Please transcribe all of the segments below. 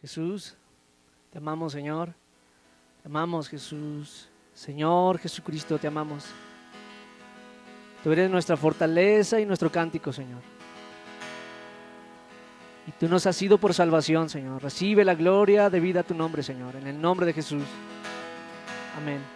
Jesús, te amamos, Señor. Te amamos, Jesús. Señor Jesucristo, te amamos. Tú eres nuestra fortaleza y nuestro cántico, Señor. Y tú nos has sido por salvación, Señor. Recibe la gloria debida a tu nombre, Señor. En el nombre de Jesús. Amén.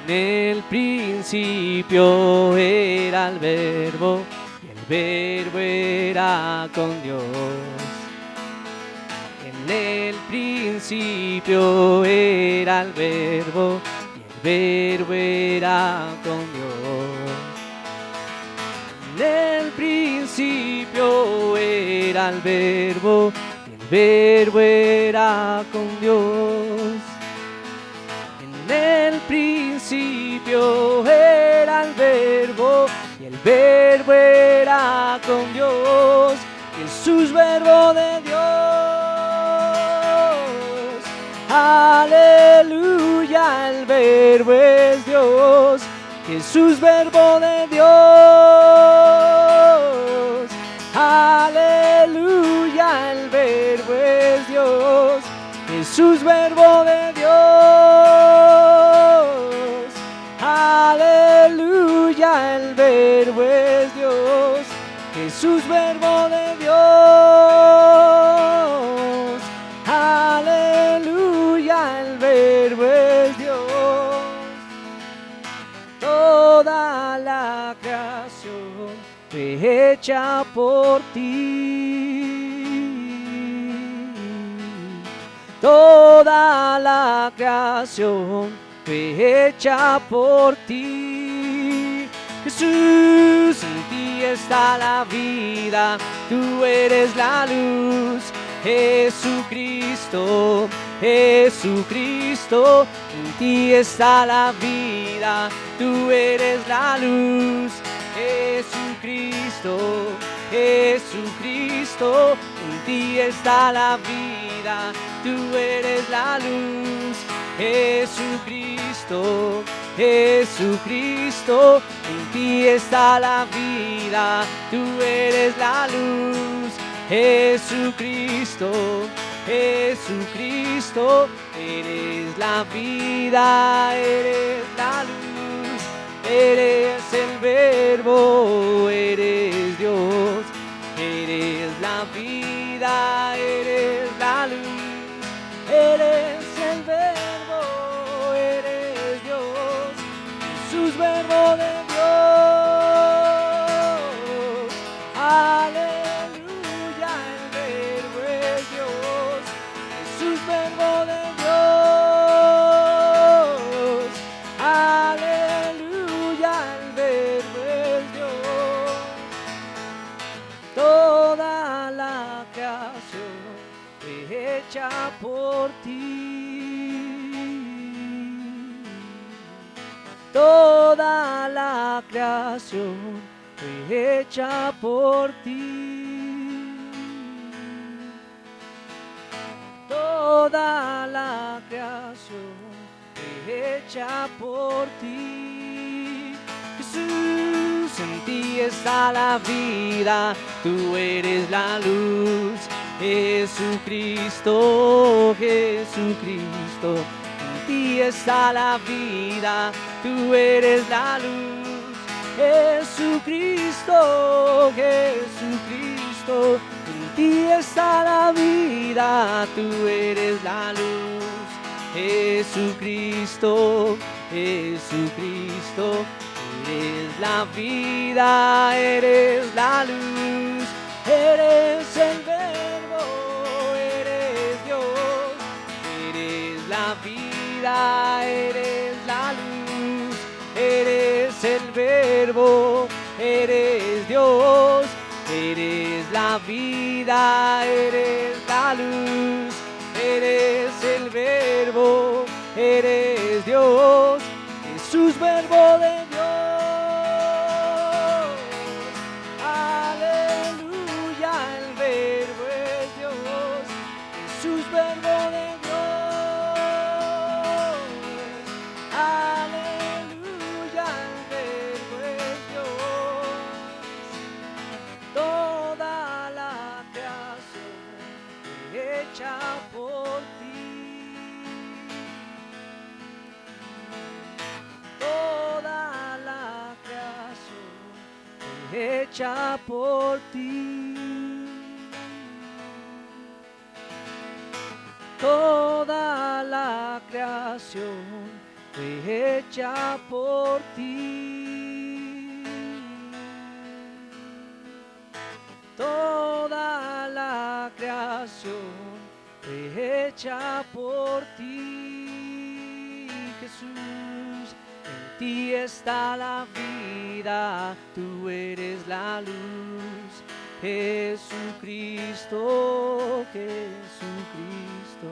En el principio era el Verbo, y el Verbo era con Dios. En el principio era el Verbo, y el Verbo era con Dios. En el principio era el Verbo, y el Verbo era con Dios. En el principio era el Verbo, y el Verbo era con Dios. Jesús, Verbo de Dios. Aleluya, el Verbo es Dios. Jesús, Verbo de Dios. Aleluya, el Verbo es Dios. Jesús, Verbo de Dios. Aleluya, el Verbo es Dios. Jesús, Verbo de Dios. Aleluya, el Verbo es Dios. Toda la creación fue hecha por ti. Toda la creación fue hecha por ti. Jesús, en ti está la vida, tú eres la luz. Jesucristo, Jesucristo, en ti está la vida, tú eres la luz. Jesucristo, Jesucristo, en ti está la vida, tú eres la luz. Jesucristo, Jesucristo, en ti está la vida, tú eres la luz. Jesucristo, Jesucristo, eres la vida, eres la luz, eres el Verbo, eres Dios, eres la vida, eres la luz, eres el Verbo, eres Dios, Jesús, Verbo de Dios. Aleluya, el Verbo es Dios, Jesús, Verbo de Dios. Aleluya, el Verbo es Dios. Toda la creación fue hecha por ti. Toda la creación fue hecha por ti. Toda la creación fue hecha por ti. Jesús, en ti está la vida, tú eres la luz. Jesucristo, Jesucristo, en ti está la vida, tú eres la luz. Jesucristo, Jesucristo, en ti está la vida, tú eres la luz. Jesucristo, Jesucristo, eres la vida, eres la luz, eres el Verbo, eres Dios, eres la vida, eres la luz, eres el Verbo, eres Dios, eres la vida, eres la luz, eres el Verbo, eres Dios, Jesús, Verbo de Dios. Aleluya, el Verbo verbo de Dios. Aleluya, el verbo es Dios. Toda la creación fue hecha por ti. Toda la creación fue hecha por ti. Toda la creación fue hecha por ti. Toda la creación fue hecha por ti, Jesús. En ti está la vida, tú eres la luz. Jesucristo, Jesucristo.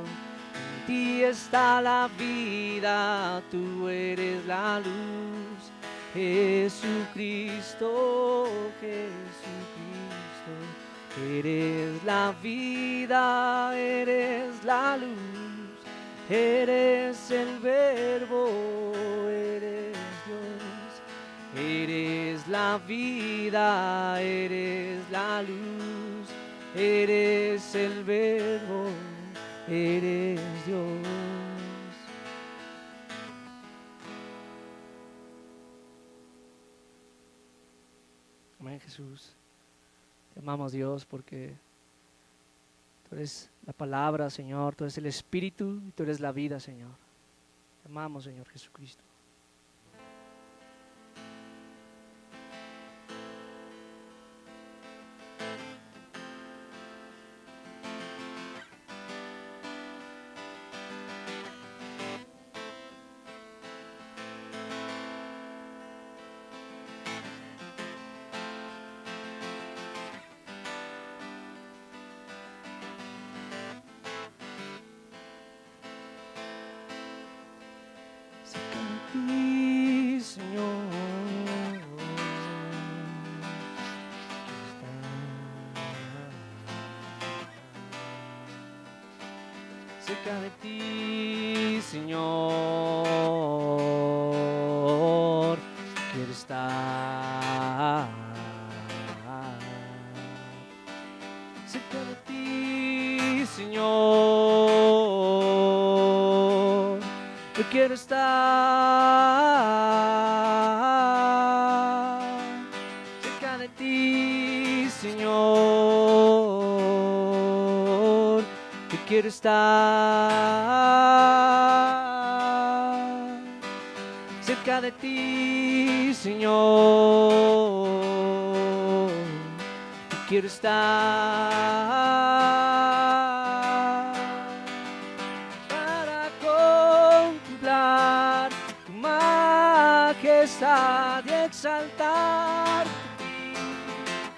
En ti está la vida, tú eres la luz. Jesucristo, Jesucristo. Eres la vida, eres la luz, eres el verbo, eres Dios. Eres la vida, eres la luz, eres el verbo, eres Dios. Amén, Jesús. Te amamos, Dios, porque tú eres la palabra, Señor, tú eres el Espíritu y tú eres la vida, Señor. Te amamos, Señor Jesucristo. Cerca de ti, Señor, cerca de ti, Señor, quiero estar. Cerca de ti, Señor, yo quiero estar. Cerca de ti, Señor, yo quiero estar. Cerca de ti, Señor, yo quiero estar. Para contemplar tu majestad y exaltar ti,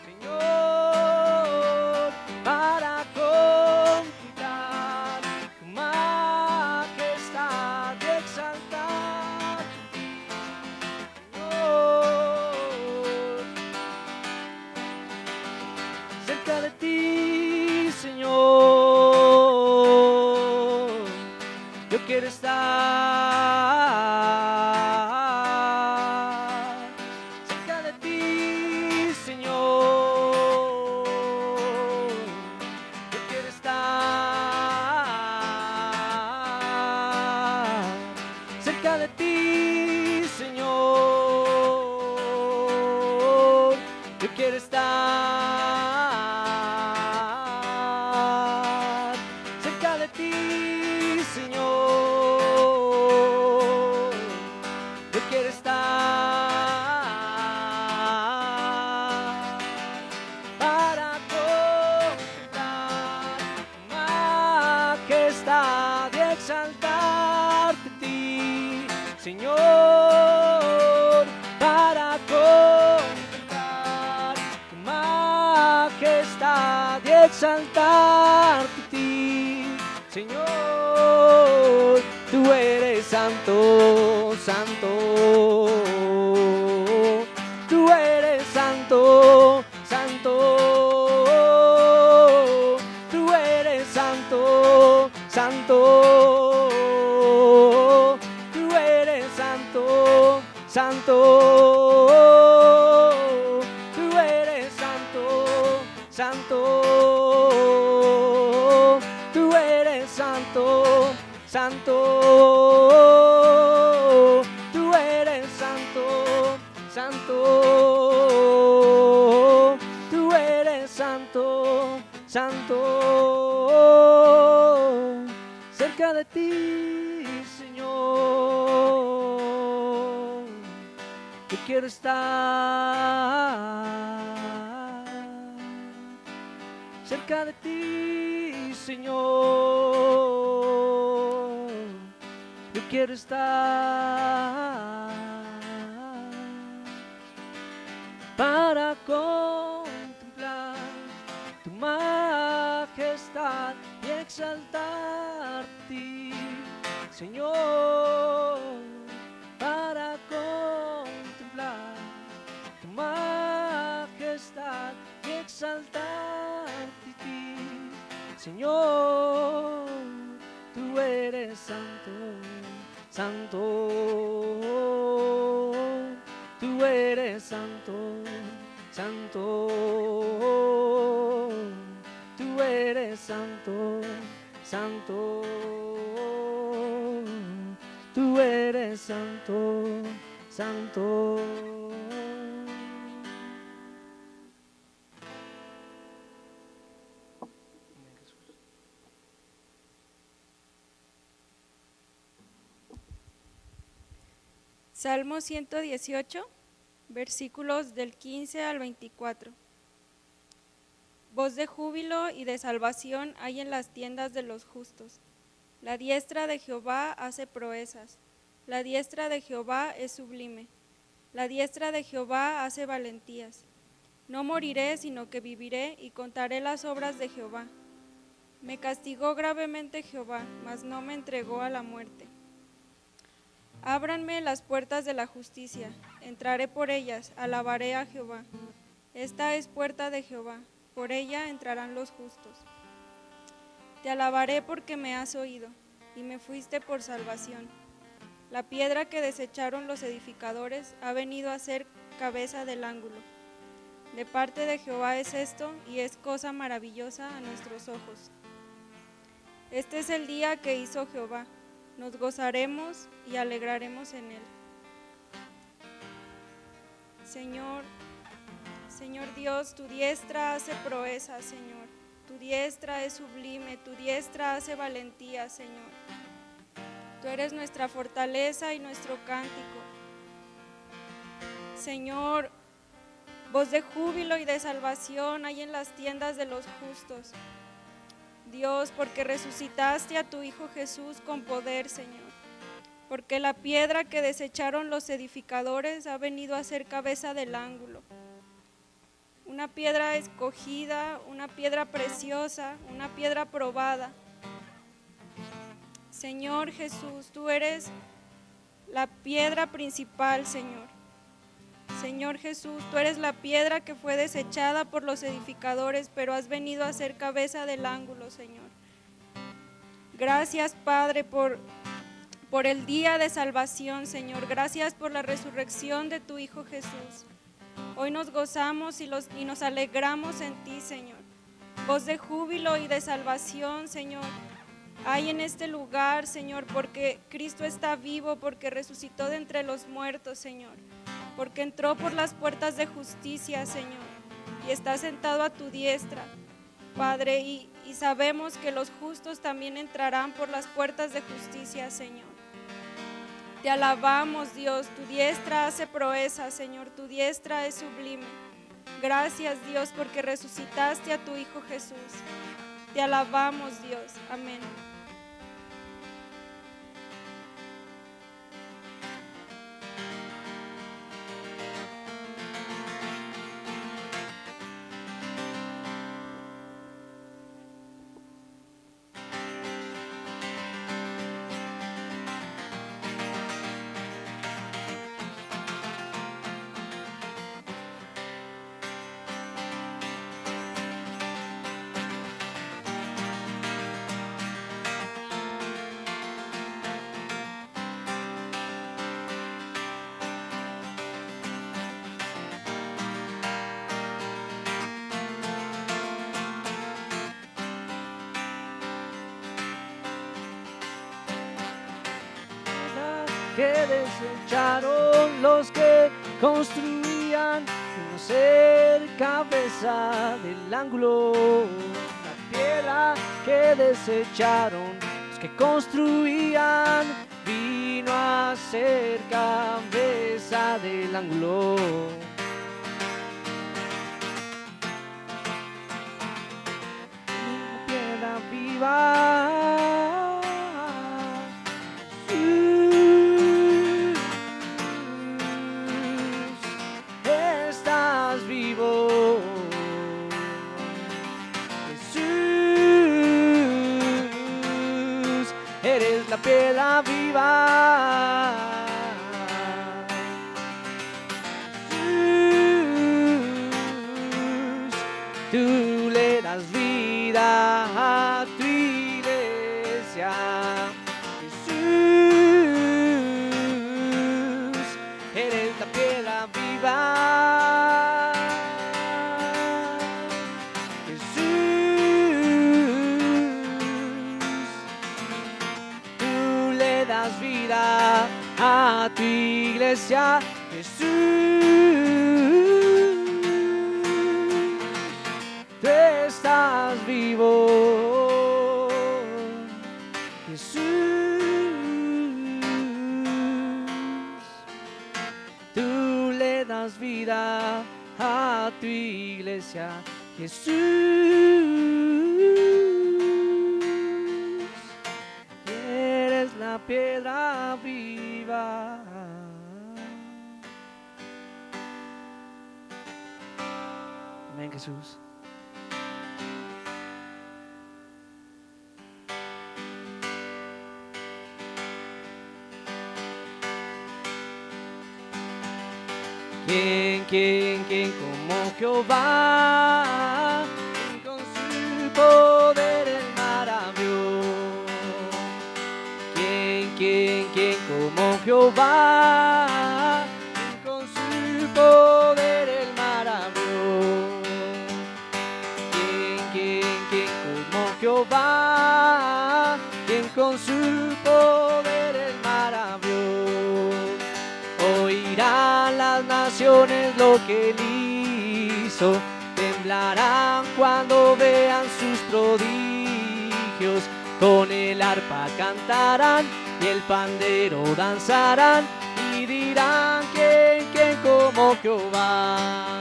Señor. Para contemplar tu majestad y exaltar ti, Señor. Cerca de ti, Señor, yo quiero estar. Cerca de ti, Señor, yo quiero estar. Cerca de ti, Señor, yo quiero estar. Cerca de ti, Señor, yo quiero estar. Para contemplar tu majestad y exaltarte a ti, Señor. Para contemplar tu majestad y exaltarte a ti, Señor. Tú eres santo, santo. Tú eres santo, santo. Tú eres santo, santo, tú eres santo, santo, tú eres santo, santo, tú eres santo, santo, tú eres santo, santo, tú eres santo, santo, cerca de ti, Señor, yo quiero estar cerca de ti, Señor, yo quiero estar para contemplar tu majestad y exaltarte, Señor, para contemplar tu majestad y exaltarte, Señor, tú eres santo, santo, tú eres santo, santo, tú eres santo, santo, tú eres santo, santo. Salmo 118, versículos del 15 al 24. Voz de júbilo y de salvación hay en las tiendas de los justos. La diestra de Jehová hace proezas. La diestra de Jehová es sublime. La diestra de Jehová hace valentías. No moriré, sino que viviré y contaré las obras de Jehová. Me castigó gravemente Jehová, mas no me entregó a la muerte. Ábranme las puertas de la justicia, entraré por ellas, alabaré a Jehová. Esta es puerta de Jehová, por ella entrarán los justos. Te alabaré porque me has oído, y me fuiste por salvación. La piedra que desecharon los edificadores ha venido a ser cabeza del ángulo. De parte de Jehová es esto, y es cosa maravillosa a nuestros ojos. Este es el día que hizo Jehová. Nos gozaremos y alegraremos en él. Señor Dios, tu diestra hace proezas, Señor. Tu diestra es sublime, tu diestra hace valentía, Señor. Tú eres nuestra fortaleza y nuestro cántico. Señor, voz de júbilo y de salvación hay en las tiendas de los justos. Dios, porque resucitaste a tu Hijo Jesús con poder, Señor. Porque la piedra que desecharon los edificadores ha venido a ser cabeza del ángulo. Una piedra escogida, una piedra preciosa, una piedra probada. Señor Jesús, tú eres la piedra principal, Señor. Señor Jesús, tú eres la piedra que fue desechada por los edificadores, pero has venido a ser cabeza del ángulo, Señor. Gracias, Padre, por el día de salvación, Señor. Gracias por la resurrección de tu Hijo Jesús. Hoy nos gozamos y nos alegramos en ti, Señor. Voz de júbilo y de salvación, Señor, hay en este lugar, Señor, porque Cristo está vivo, porque resucitó de entre los muertos, Señor, porque entró por las puertas de justicia, Señor, y está sentado a tu diestra, Padre, y sabemos que los justos también entrarán por las puertas de justicia, Señor. Te alabamos, Dios, tu diestra hace proezas, Señor, tu diestra es sublime. Gracias, Dios, porque resucitaste a tu Hijo Jesús. Te alabamos, Dios. Amén. que desecharon los que construían no ser cabeza del ángulo. La piedra que desecharon los que construían vino a ser cabeza del ángulo. La piedra viva. Estás vivo, Jesús, eres la piedra viva. Jesús, tú le das vida a tu iglesia. Jesús, eres la piedra viva. Vida a tu iglesia, Jesús, tú estás vivo, Jesús, tú le das vida a tu iglesia, Jesús. La piedra viva. Amén, Jesús. ¿Quién como Jehová? ¿Quién con su poder el mar abrió? ¿Quién como Jehová? ¿Quién con su poder el mar abrió? ¿Quién como Jehová? ¿Quién con su poder el mar abrió? Oirán las naciones lo que él hizo, temblarán cuando vean sus prodigios. Con el arpa cantarán y el pandero danzarán y dirán ¿quién como Jehová?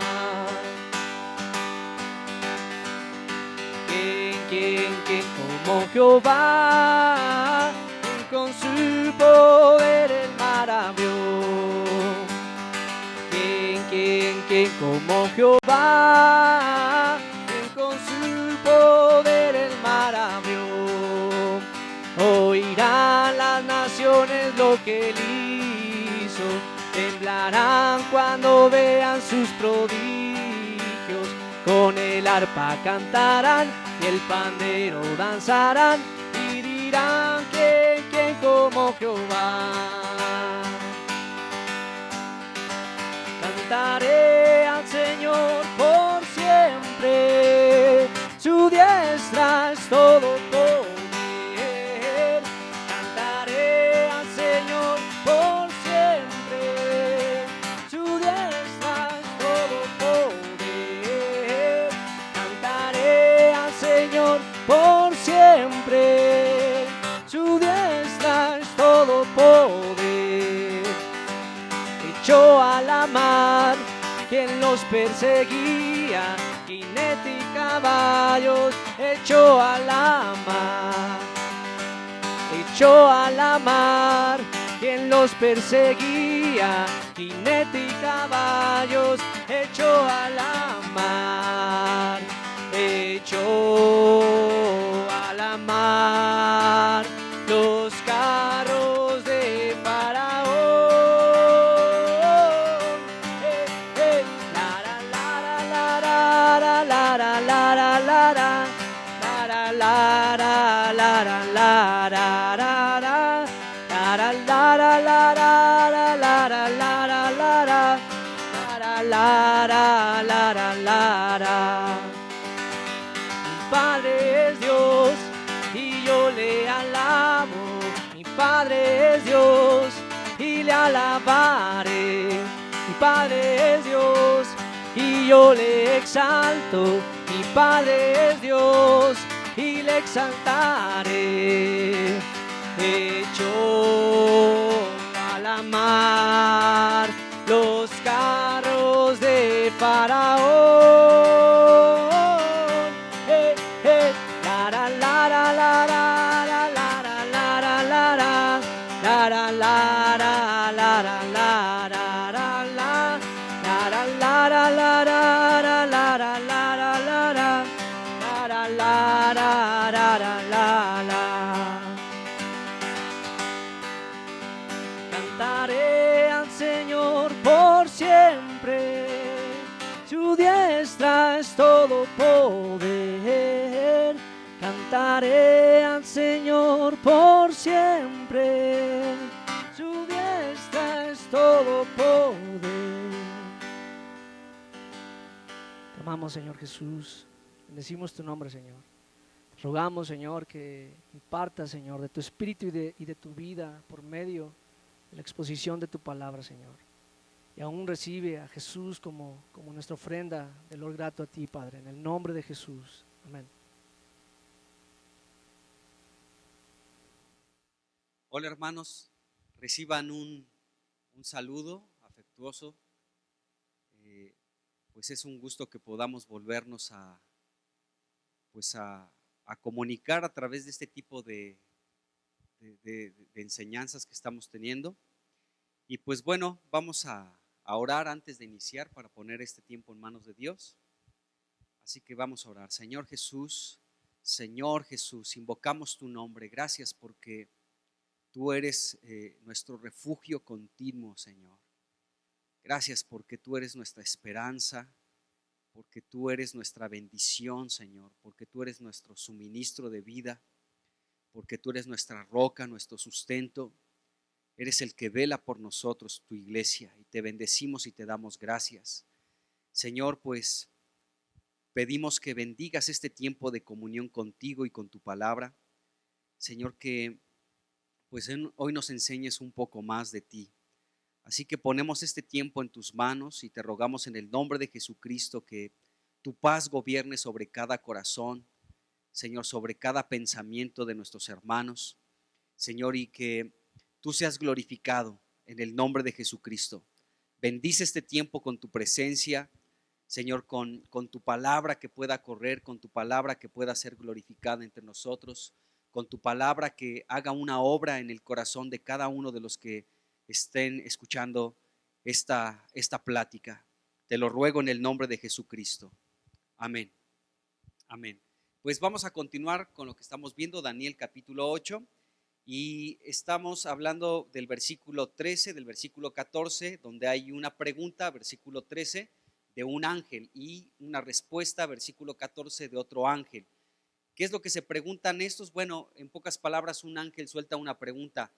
¿Quién como Jehová? ¿Quién con su poder el mar abrió? ¿Quién como Jehová? ¿Quién con su poder el mar abrió? Oirán las naciones lo que él hizo, temblarán cuando vean sus prodigios. Con el arpa cantarán y el pandero danzarán y dirán ¿quién como Jehová? Cantaré al Señor por siempre, su diestra es todo poder. Cantaré al Señor por siempre, su diestra es todo poder. Cantaré al Señor por siempre, su diestra es todo poder. Echó a la mar quien los perseguía, jinete y caballos echó a la mar. Echó a la mar quien los perseguía, jinete y caballos echó a la mar. Echó a la mar los carros de Faraón. Mi Padre es Dios y yo le alabo. Mi Padre es Dios y y le alabaré. Mi Padre es Dios y yo le exalto. Mi Padre es Dios y le exaltaré. Echó a la mar los carros de Faraón. La la la la la la la la la la la la la la la la la la Cantaré al Señor por siempre, su diestra es todo poder. Cantaré al Señor por siempre, su diestra es todo poder. Te amamos, Señor Jesús. Bendecimos tu nombre, Señor. Rogamos, Señor, que impartas, Señor, de tu espíritu y de tu vida por medio de la exposición de tu palabra, Señor. Y aún recibe a Jesús como nuestra ofrenda de olor grato a ti, Padre, en el nombre de Jesús. Amén. Hola, hermanos, reciban un saludo afectuoso. Pues es un gusto que podamos volvernos a comunicar a través de este tipo de enseñanzas que estamos teniendo. Y pues bueno, vamos a orar antes de iniciar para poner este tiempo en manos de Dios. Así que vamos a orar. Señor Jesús, invocamos tu nombre. Gracias porque tú eres nuestro refugio continuo, Señor. Gracias porque tú eres nuestra esperanza, porque tú eres nuestra bendición, Señor, porque tú eres nuestro suministro de vida, porque tú eres nuestra roca, nuestro sustento. Eres el que vela por nosotros, tu iglesia, y te bendecimos y te damos gracias. Señor, pues pedimos que bendigas este tiempo de comunión contigo y con tu palabra. Señor, que pues hoy nos enseñes un poco más de ti. Así que ponemos este tiempo en tus manos y te rogamos en el nombre de Jesucristo que tu paz gobierne sobre cada corazón, Señor, sobre cada pensamiento de nuestros hermanos, Señor, y que tú seas glorificado en el nombre de Jesucristo. Bendice este tiempo con tu presencia, Señor, con tu palabra que pueda correr, con tu palabra que pueda ser glorificada entre nosotros, con tu palabra que haga una obra en el corazón de cada uno de los que estén escuchando esta plática. Te lo ruego en el nombre de Jesucristo. Amén. Amén. Pues vamos a continuar con lo que estamos viendo, Daniel capítulo 8, y estamos hablando del versículo 13, del versículo 14, donde hay una pregunta, versículo 13, de un ángel y una respuesta, versículo 14, de otro ángel. ¿Qué es lo que se preguntan estos? Bueno, en pocas palabras, un ángel suelta una pregunta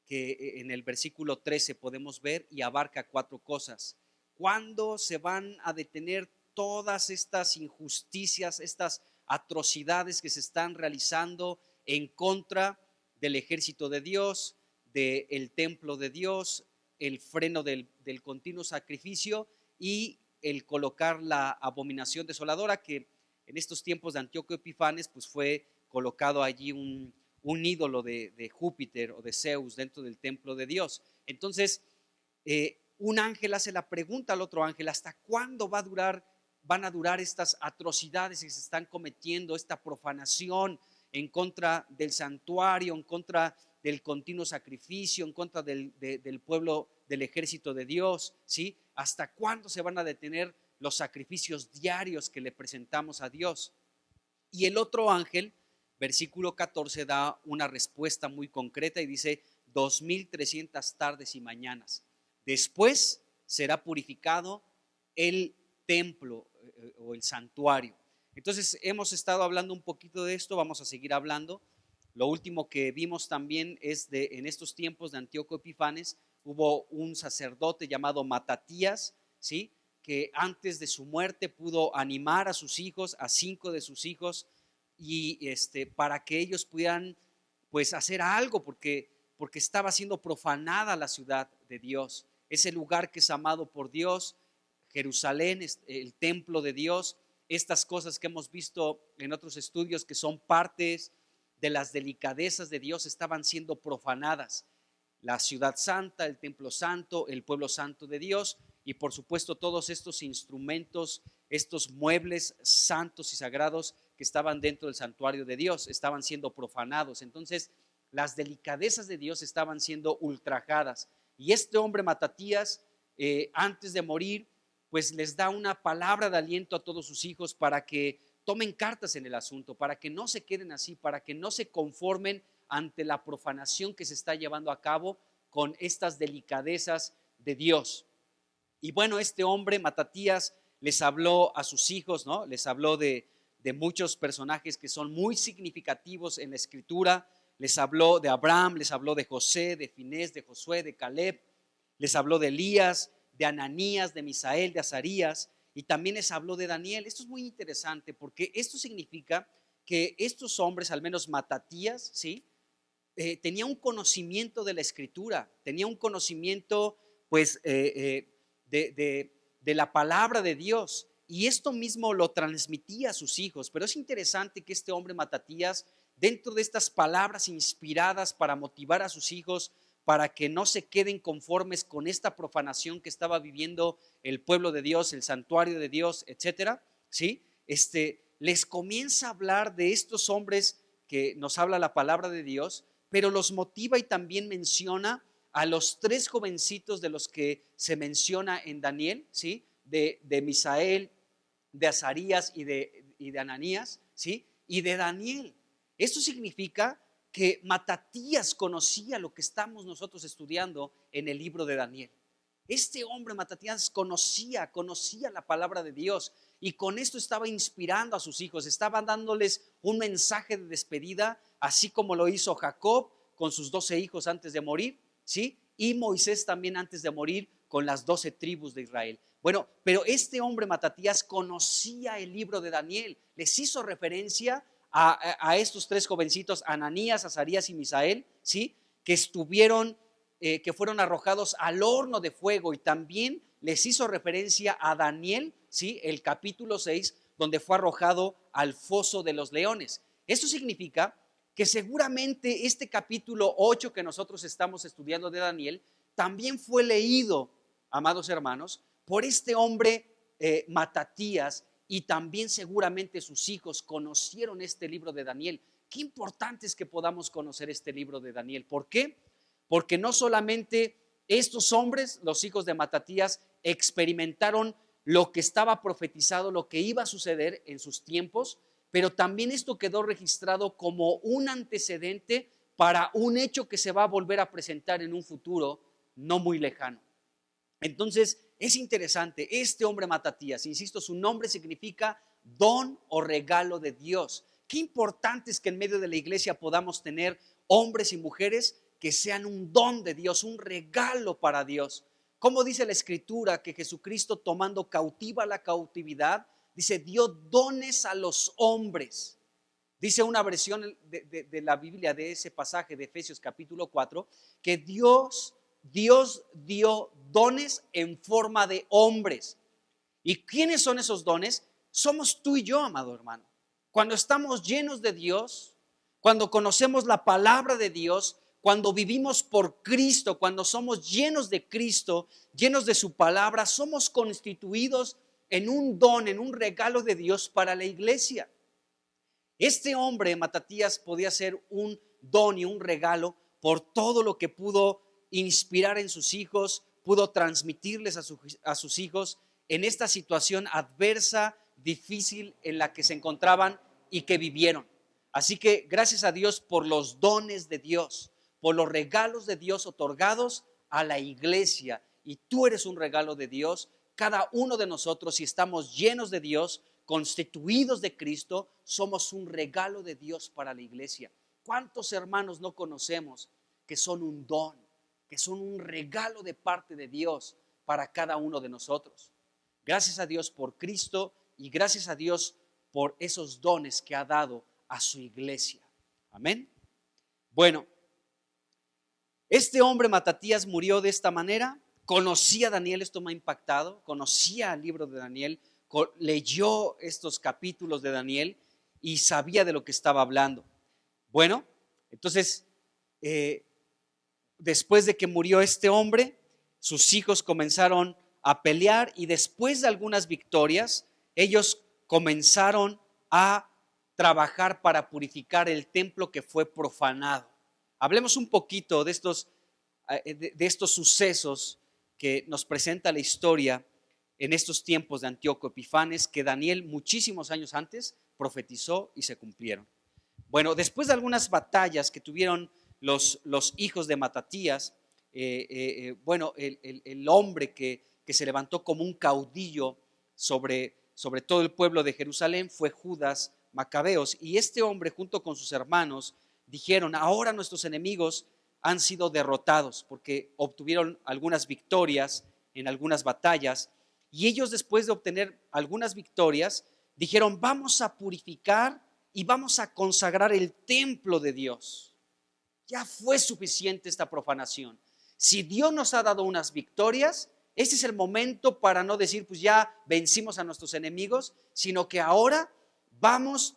que en el versículo 13 podemos ver y abarca 4 cosas. ¿Cuándo se van a detener todas estas injusticias, estas atrocidades que se están realizando en contra del ejército de Dios, del templo de Dios, el freno del continuo sacrificio y el colocar la abominación desoladora, que en estos tiempos de Antíoco Epifanes pues fue colocado allí un ídolo de Júpiter o de Zeus dentro del templo de Dios? Entonces un ángel hace la pregunta al otro ángel: ¿hasta cuándo van a durar estas atrocidades que se están cometiendo, esta profanación en contra del santuario, en contra del continuo sacrificio, en contra del pueblo, del ejército de Dios? ¿Sí? ¿Hasta cuándo se van a detener los sacrificios diarios que le presentamos a Dios? Y el otro ángel, versículo 14, da una respuesta muy concreta y dice: 2300 tardes y mañanas después será purificado el templo o el santuario. Entonces hemos estado hablando un poquito de esto, vamos a seguir hablando. Lo último que vimos también es en estos tiempos de Antíoco Epifanes hubo un sacerdote llamado Matatías, ¿sí?, que antes de su muerte pudo animar a sus hijos, a 5 de sus hijos, y para que ellos pudieran pues hacer algo, porque porque estaba siendo profanada la ciudad de Dios, ese lugar que es amado por Dios, Jerusalén, el templo de Dios, estas cosas que hemos visto en otros estudios que son partes de las delicadezas de Dios estaban siendo profanadas. La ciudad santa, el templo santo, el pueblo santo de Dios y por supuesto todos estos instrumentos, estos muebles santos y sagrados que estaban dentro del santuario de Dios, estaban siendo profanados. Entonces las delicadezas de Dios estaban siendo ultrajadas. Y este hombre Matatías, antes de morir, pues les da una palabra de aliento a todos sus hijos para que tomen cartas en el asunto, para que no se queden así, para que no se conformen ante la profanación que se está llevando a cabo con estas delicadezas de Dios. Y bueno, este hombre Matatías les habló a sus hijos, ¿no? Les habló de muchos personajes que son muy significativos en la escritura. Les habló de Abraham, les habló de José, de Finés, de Josué, de Caleb. Les habló de Elías, de Ananías, de Misael, de Azarías, y también les habló de Daniel. Esto es muy interesante porque esto significa que estos hombres, al menos Matatías, ¿sí? Tenía un conocimiento de la escritura, tenía un conocimiento pues de la palabra de Dios, y esto mismo lo transmitía a sus hijos. Pero es interesante que este hombre Matatías, dentro de estas palabras inspiradas para motivar a sus hijos, para que no se queden conformes con esta profanación que estaba viviendo el pueblo de Dios, el santuario de Dios, etcétera, ¿sí? Les comienza a hablar de estos hombres que nos habla la palabra de Dios, pero los motiva y también menciona a los 3 jovencitos de los que se menciona en Daniel, ¿sí? De Misael, de Azarías y de Ananías, ¿sí? Y de Daniel. Esto significa que Matatías conocía lo que estamos nosotros estudiando en el libro de Daniel. Este hombre Matatías conocía la palabra de Dios, y con esto estaba inspirando a sus hijos, estaba dándoles un mensaje de despedida, así como lo hizo Jacob con sus 12 hijos antes de morir, ¿sí? Y Moisés también antes de morir con las 12 tribus de Israel. Bueno, pero este hombre Matatías conocía el libro de Daniel, les hizo referencia a estos 3 jovencitos, Ananías, Azarías y Misael, ¿sí? Que fueron arrojados al horno de fuego, y también les hizo referencia a Daniel, ¿sí? El capítulo 6, donde fue arrojado al foso de los leones. Esto significa que seguramente este capítulo 8 que nosotros estamos estudiando de Daniel también fue leído, amados hermanos, por este hombre Matatías, y también seguramente sus hijos conocieron este libro de Daniel. Qué importante es que podamos conocer este libro de Daniel. ¿Por qué? Porque no solamente estos hombres, los hijos de Matatías, experimentaron lo que estaba profetizado, lo que iba a suceder en sus tiempos, pero también esto quedó registrado como un antecedente para un hecho que se va a volver a presentar en un futuro no muy lejano. Entonces es interesante, este hombre Matatías, insisto, su nombre significa don o regalo de Dios. Qué importante es que en medio de la iglesia podamos tener hombres y mujeres que sean un don de Dios, un regalo para Dios. Como dice la escritura, que Jesucristo, tomando cautiva la cautividad, dice, dio dones a los hombres. Dice una versión de la Biblia de ese pasaje de Efesios capítulo 4, que Dios dio dones en forma de hombres. ¿Y quiénes son esos dones? Somos tú y yo, amado hermano. Cuando estamos llenos de Dios, cuando conocemos la palabra de Dios, cuando vivimos por Cristo, cuando somos llenos de Cristo, llenos de su palabra, somos constituidos en un don, en un regalo de Dios para la iglesia. Este hombre, Matatías, podía ser un don y un regalo por todo lo que pudo inspirar en sus hijos, pudo transmitirles a sus hijos en esta situación adversa, difícil en la que se encontraban y que vivieron. Así que gracias a Dios por los dones de Dios, por los regalos de Dios otorgados a la iglesia. Y tú eres un regalo de Dios. Cada uno de nosotros, si estamos llenos de Dios, constituidos de Cristo, somos un regalo de Dios para la iglesia. ¿Cuántos hermanos no conocemos que son un don, que son un regalo de parte de Dios para cada uno de nosotros? Gracias a Dios por Cristo y gracias a Dios por esos dones que ha dado a su iglesia. Amén. Bueno, Este hombre Matatías murió de esta manera. Conocía a Daniel, esto me ha impactado, conocía el libro de Daniel, leyó estos capítulos de Daniel y sabía de lo que estaba hablando. Bueno, entonces, después de que murió este hombre, sus hijos comenzaron a pelear y después de algunas victorias, ellos comenzaron a trabajar para purificar el templo que fue profanado. Hablemos un poquito de estos sucesos que nos presenta la historia en estos tiempos de Antíoco Epifanes, que Daniel muchísimos años antes profetizó y se cumplieron. Bueno, después de algunas batallas que tuvieron los hijos de Matatías, el hombre que se levantó como un caudillo sobre todo el pueblo de Jerusalén fue Judas Macabeos, y este hombre junto con sus hermanos dijeron: ahora nuestros enemigos han sido derrotados, porque obtuvieron algunas victorias en algunas batallas, y ellos, después de obtener algunas victorias, dijeron: vamos a purificar y vamos a consagrar el templo de Dios. Ya fue suficiente esta profanación. Si Dios nos ha dado unas victorias, este es el momento para no decir pues ya vencimos a nuestros enemigos, sino que ahora vamos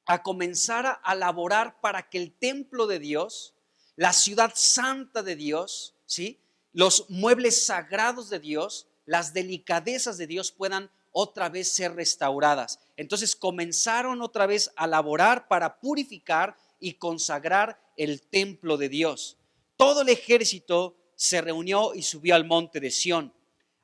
a comenzar a laborar para que el templo de Dios, la ciudad santa de Dios, ¿sí?, los muebles sagrados de Dios, las delicadezas de Dios puedan otra vez ser restauradas. Entonces comenzaron otra vez a laborar para purificar y consagrar el templo de Dios. Todo el ejército se reunió y subió al monte de Sión.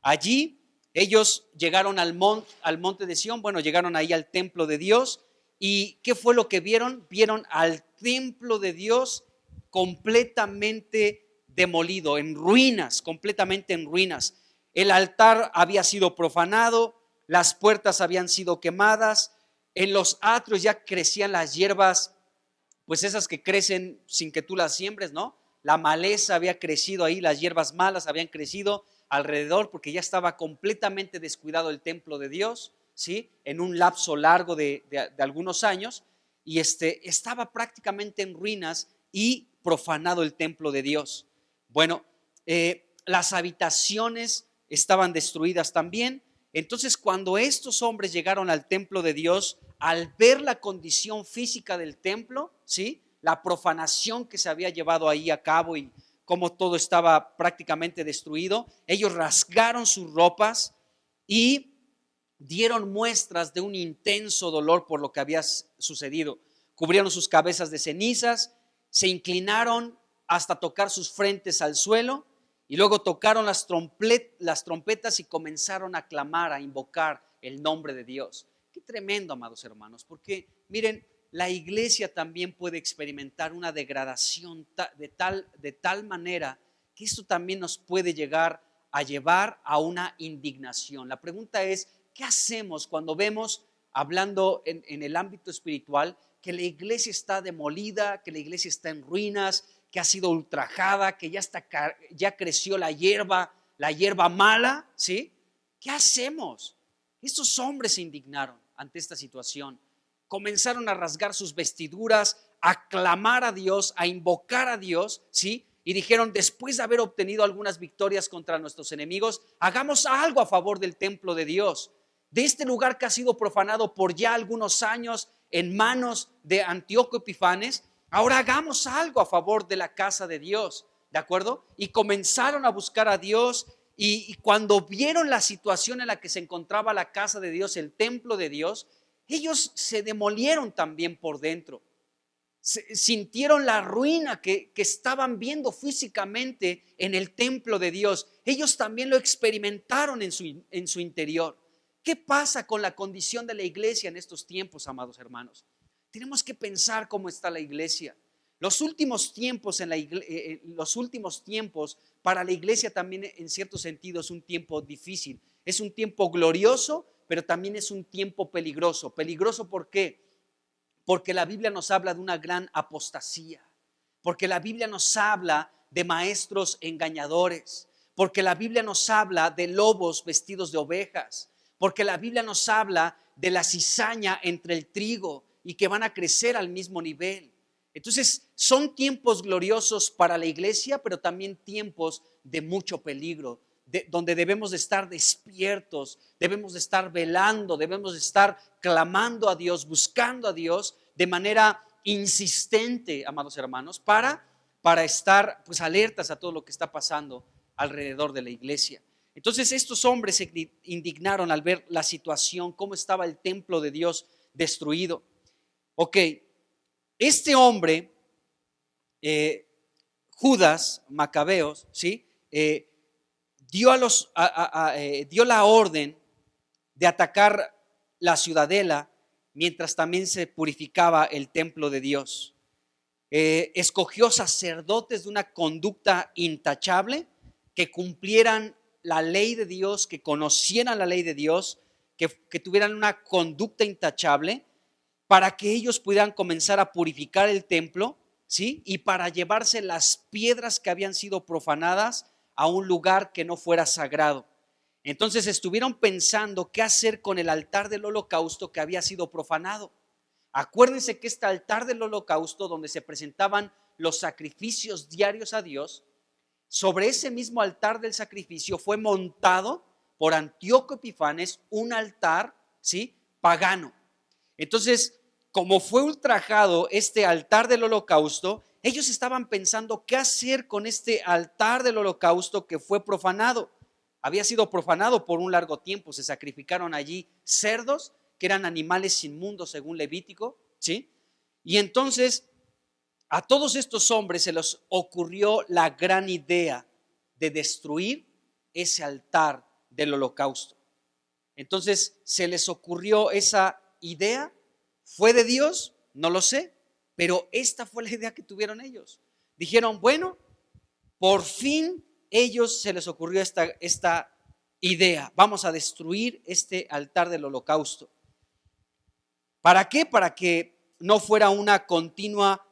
Allí ellos llegaron al monte de Sión, llegaron ahí al templo de Dios. ¿Y qué fue lo que vieron? Vieron al templo de Dios completamente demolido, en ruinas, completamente en ruinas. El altar había sido profanado, las puertas habían sido quemadas, en los atrios ya crecían las hierbas, pues esas que crecen sin que tú las siembres, ¿no? La maleza había crecido ahí, las hierbas malas habían crecido alrededor porque ya estaba completamente descuidado el templo de Dios, ¿sí?, en un lapso largo de algunos años, y estaba prácticamente en ruinas y profanado el templo de Dios. Las habitaciones estaban destruidas también. Entonces, cuando estos hombres llegaron al templo de Dios, al ver la condición física del templo, ¿sí?, la profanación que se había llevado ahí a cabo y cómo todo estaba prácticamente destruido, ellos rasgaron sus ropas y dieron muestras de un intenso dolor por lo que había sucedido. Cubrieron sus cabezas de cenizas, se inclinaron hasta tocar sus frentes al suelo y luego tocaron las trompetas y comenzaron a clamar, a invocar el nombre de Dios. Qué tremendo, amados hermanos, porque miren, la iglesia también puede experimentar una degradación de tal manera que esto también nos puede llegar a llevar a una indignación. La pregunta es, ¿qué hacemos cuando vemos, hablando en el ámbito espiritual, que la iglesia está demolida, que la iglesia está en ruinas, que ha sido ultrajada, que ya creció la hierba mala, ¿sí? ¿Qué hacemos? Estos hombres se indignaron ante esta situación. Comenzaron a rasgar sus vestiduras, a clamar a Dios, a invocar a Dios, ¿sí? Y dijeron: después de haber obtenido algunas victorias contra nuestros enemigos, hagamos algo a favor del templo de Dios, de este lugar que ha sido profanado por ya algunos años en manos de Antíoco Epifanes. Ahora hagamos algo a favor de la casa de Dios, ¿de acuerdo? Y comenzaron a buscar a Dios, y cuando vieron la situación en la que se encontraba la casa de Dios, el templo de Dios, ellos se demolieron también por dentro. Sintieron la ruina que estaban viendo físicamente en el templo de Dios. Ellos también lo experimentaron en su interior. ¿Qué pasa con la condición de la iglesia en estos tiempos, amados hermanos? Tenemos que pensar cómo está la iglesia. Los últimos tiempos para la iglesia también, en cierto sentido, es un tiempo difícil. Es un tiempo glorioso, pero también es un tiempo peligroso. ¿Peligroso por qué? Porque la Biblia nos habla de una gran apostasía, porque la Biblia nos habla de maestros engañadores, porque la Biblia nos habla de lobos vestidos de ovejas, porque la Biblia nos habla de la cizaña entre el trigo y que van a crecer al mismo nivel. Entonces son tiempos gloriosos para la iglesia, pero también tiempos de mucho peligro, donde debemos de estar despiertos, debemos de estar velando, debemos de estar clamando a Dios, buscando a Dios de manera insistente, amados hermanos, para estar pues alertas a todo lo que está pasando alrededor de la iglesia. Entonces estos hombres se indignaron al ver la situación, cómo estaba el templo de Dios destruido. Ok, este hombre, Judas Macabeos, ¿sí? Dio la orden de atacar la ciudadela mientras también se purificaba el templo de Dios. Escogió sacerdotes de una conducta intachable, que cumplieran la ley de Dios, que conocieran la ley de Dios, que tuvieran una conducta intachable, para que ellos pudieran comenzar a purificar el templo, ¿sí? Y para llevarse las piedras que habían sido profanadas a un lugar que no fuera sagrado. Entonces estuvieron pensando qué hacer con el altar del holocausto que había sido profanado. Acuérdense que este altar del holocausto, donde se presentaban los sacrificios diarios a Dios, sobre ese mismo altar del sacrificio fue montado por Antíoco Epifanes un altar, ¿sí?, pagano. Entonces, como fue ultrajado este altar del holocausto, ellos estaban pensando qué hacer con este altar del holocausto que fue profanado. Había sido profanado por un largo tiempo, se sacrificaron allí cerdos, que eran animales inmundos según Levítico, ¿sí? Y entonces a todos estos hombres se les ocurrió la gran idea de destruir ese altar del holocausto. Entonces se les ocurrió esa idea. ¿Fue de Dios? No lo sé, pero esta fue la idea que tuvieron ellos. Dijeron, bueno, por fin ellos se les ocurrió esta idea. Vamos a destruir este altar del holocausto. ¿Para qué? Para que no fuera una continua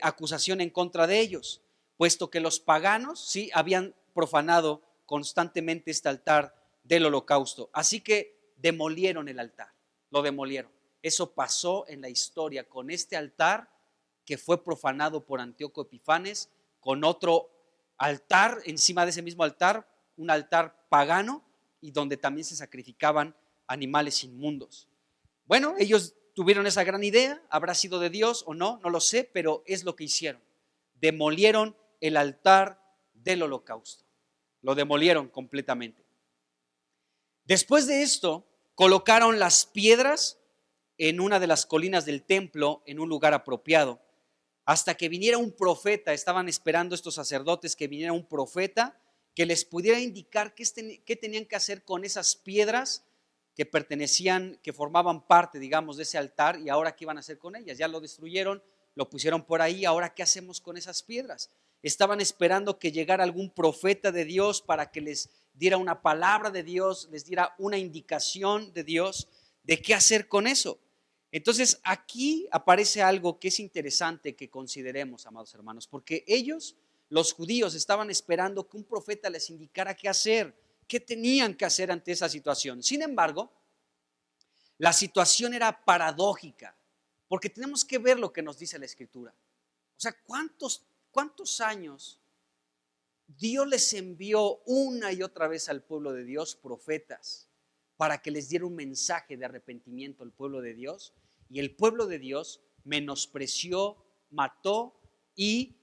acusación en contra de ellos, puesto que los paganos sí habían profanado constantemente este altar del holocausto. Así que demolieron el altar, lo demolieron. Eso pasó en la historia con este altar que fue profanado por Antíoco Epifanes, con otro altar encima de ese mismo altar, un altar pagano, y donde también se sacrificaban animales inmundos. Bueno, ellos tuvieron esa gran idea, habrá sido de Dios o no, no lo sé, pero es lo que hicieron. Demolieron el altar del holocausto, lo demolieron completamente. Después de esto, colocaron las piedras en una de las colinas del templo, en un lugar apropiado, hasta que viniera un profeta. Estaban esperando estos sacerdotes que viniera un profeta que les pudiera indicar qué tenían que hacer con esas piedras que pertenecían, que formaban parte, digamos, de ese altar, y ahora qué iban a hacer con ellas. Ya lo destruyeron, lo pusieron por ahí, ahora qué hacemos con esas piedras. Estaban esperando que llegara algún profeta de Dios para que les diera una palabra de Dios, les diera una indicación de Dios de qué hacer con eso. Entonces aquí aparece algo que es interesante que consideremos, amados hermanos, porque ellos, los judíos, estaban esperando que un profeta les indicara qué hacer, qué tenían que hacer ante esa situación. Sin embargo, la situación era paradójica, porque tenemos que ver lo que nos dice la Escritura. O sea, ¿cuántos años Dios les envió una y otra vez al pueblo de Dios profetas para que les diera un mensaje de arrepentimiento al pueblo de Dios? Y el pueblo de Dios menospreció, mató y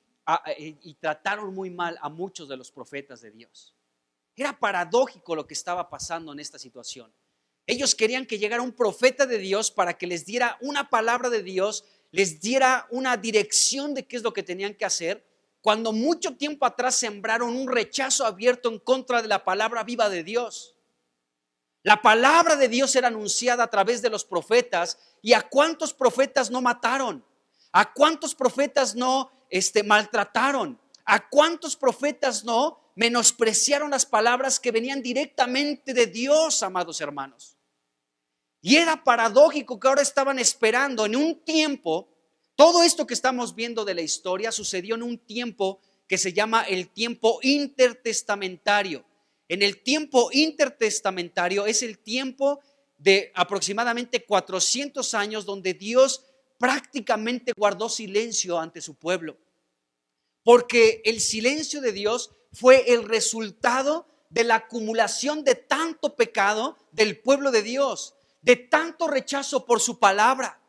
trataron muy mal a muchos de los profetas de Dios. Era paradójico lo que estaba pasando en esta situación. Ellos querían que llegara un profeta de Dios para que les diera una palabra de Dios, les diera una dirección de qué es lo que tenían que hacer, cuando mucho tiempo atrás sembraron un rechazo abierto en contra de la palabra viva de Dios. La palabra de Dios era anunciada a través de los profetas, y ¿a cuántos profetas no mataron? ¿A cuántos profetas no maltrataron? ¿A cuántos profetas no menospreciaron las palabras que venían directamente de Dios, amados hermanos? Y era paradójico que ahora estaban esperando en un tiempo. Todo esto que estamos viendo de la historia sucedió en un tiempo que se llama el tiempo intertestamentario. En el tiempo intertestamentario es el tiempo de aproximadamente 400 años donde Dios prácticamente guardó silencio ante su pueblo, porque el silencio de Dios fue el resultado de la acumulación de tanto pecado del pueblo de Dios, de tanto rechazo por su palabra.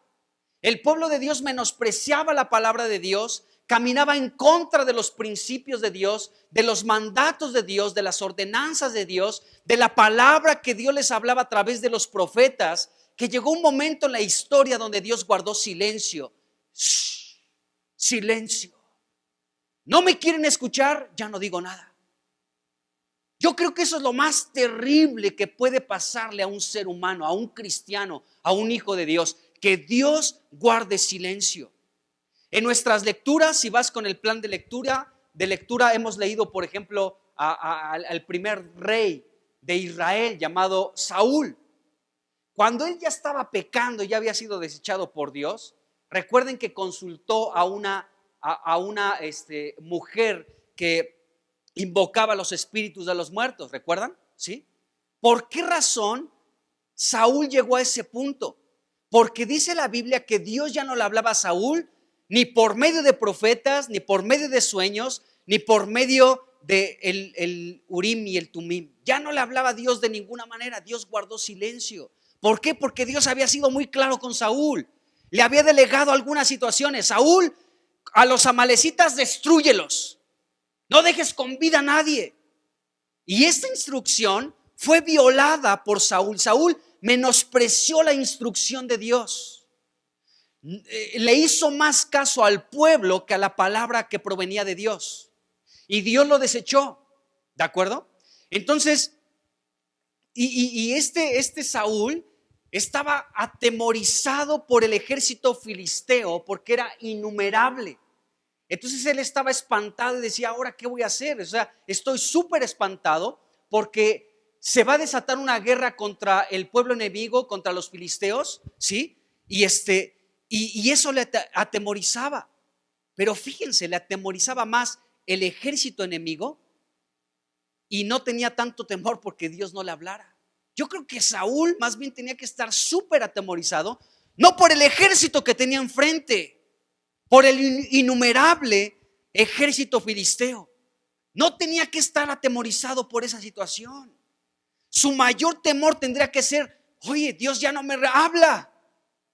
El pueblo de Dios menospreciaba la palabra de Dios, caminaba en contra de los principios de Dios, de los mandatos de Dios, de las ordenanzas de Dios, de la palabra que Dios les hablaba a través de los profetas, que llegó un momento en la historia donde Dios guardó silencio. Shh, silencio. ¿No me quieren escuchar? Ya no digo nada. Yo creo que eso es lo más terrible que puede pasarle a un ser humano, a un cristiano, a un hijo de Dios, que Dios guarde silencio. En nuestras lecturas, si vas con el plan de lectura hemos leído, por ejemplo, al primer rey de Israel llamado Saúl. Cuando él ya estaba pecando, ya había sido desechado por Dios, recuerden que consultó a una mujer que invocaba los espíritus de los muertos, ¿recuerdan? ¿Sí? ¿Por qué razón Saúl llegó a ese punto? Porque dice la Biblia que Dios ya no le hablaba a Saúl ni por medio de profetas, ni por medio de sueños, ni por medio de el Urim y el Tumim. Ya no le hablaba a Dios de ninguna manera. Dios guardó silencio. ¿Por qué? Porque Dios había sido muy claro con Saúl. Le había delegado algunas situaciones. Saúl, a los amalecitas destrúyelos. No dejes con vida a nadie. Y esta instrucción fue violada por Saúl. Saúl menospreció la instrucción de Dios. Le hizo más caso al pueblo que a la palabra que provenía de Dios. Y Dios lo desechó. ¿De acuerdo? Entonces, este Saúl estaba atemorizado por el ejército filisteo porque era innumerable. Entonces él estaba espantado y decía, ¿ahora qué voy a hacer? O sea, estoy súper espantado porque se va a desatar una guerra contra el pueblo enemigo, contra los filisteos, ¿sí? Y eso le atemorizaba. Pero fíjense, le atemorizaba más el ejército enemigo y no tenía tanto temor porque Dios no le hablara. Yo creo que Saúl más bien tenía que estar súper atemorizado, no por el ejército que tenía enfrente, por el innumerable ejército filisteo. No tenía que estar atemorizado por esa situación. Su mayor temor tendría que ser, oye, Dios ya no me habla.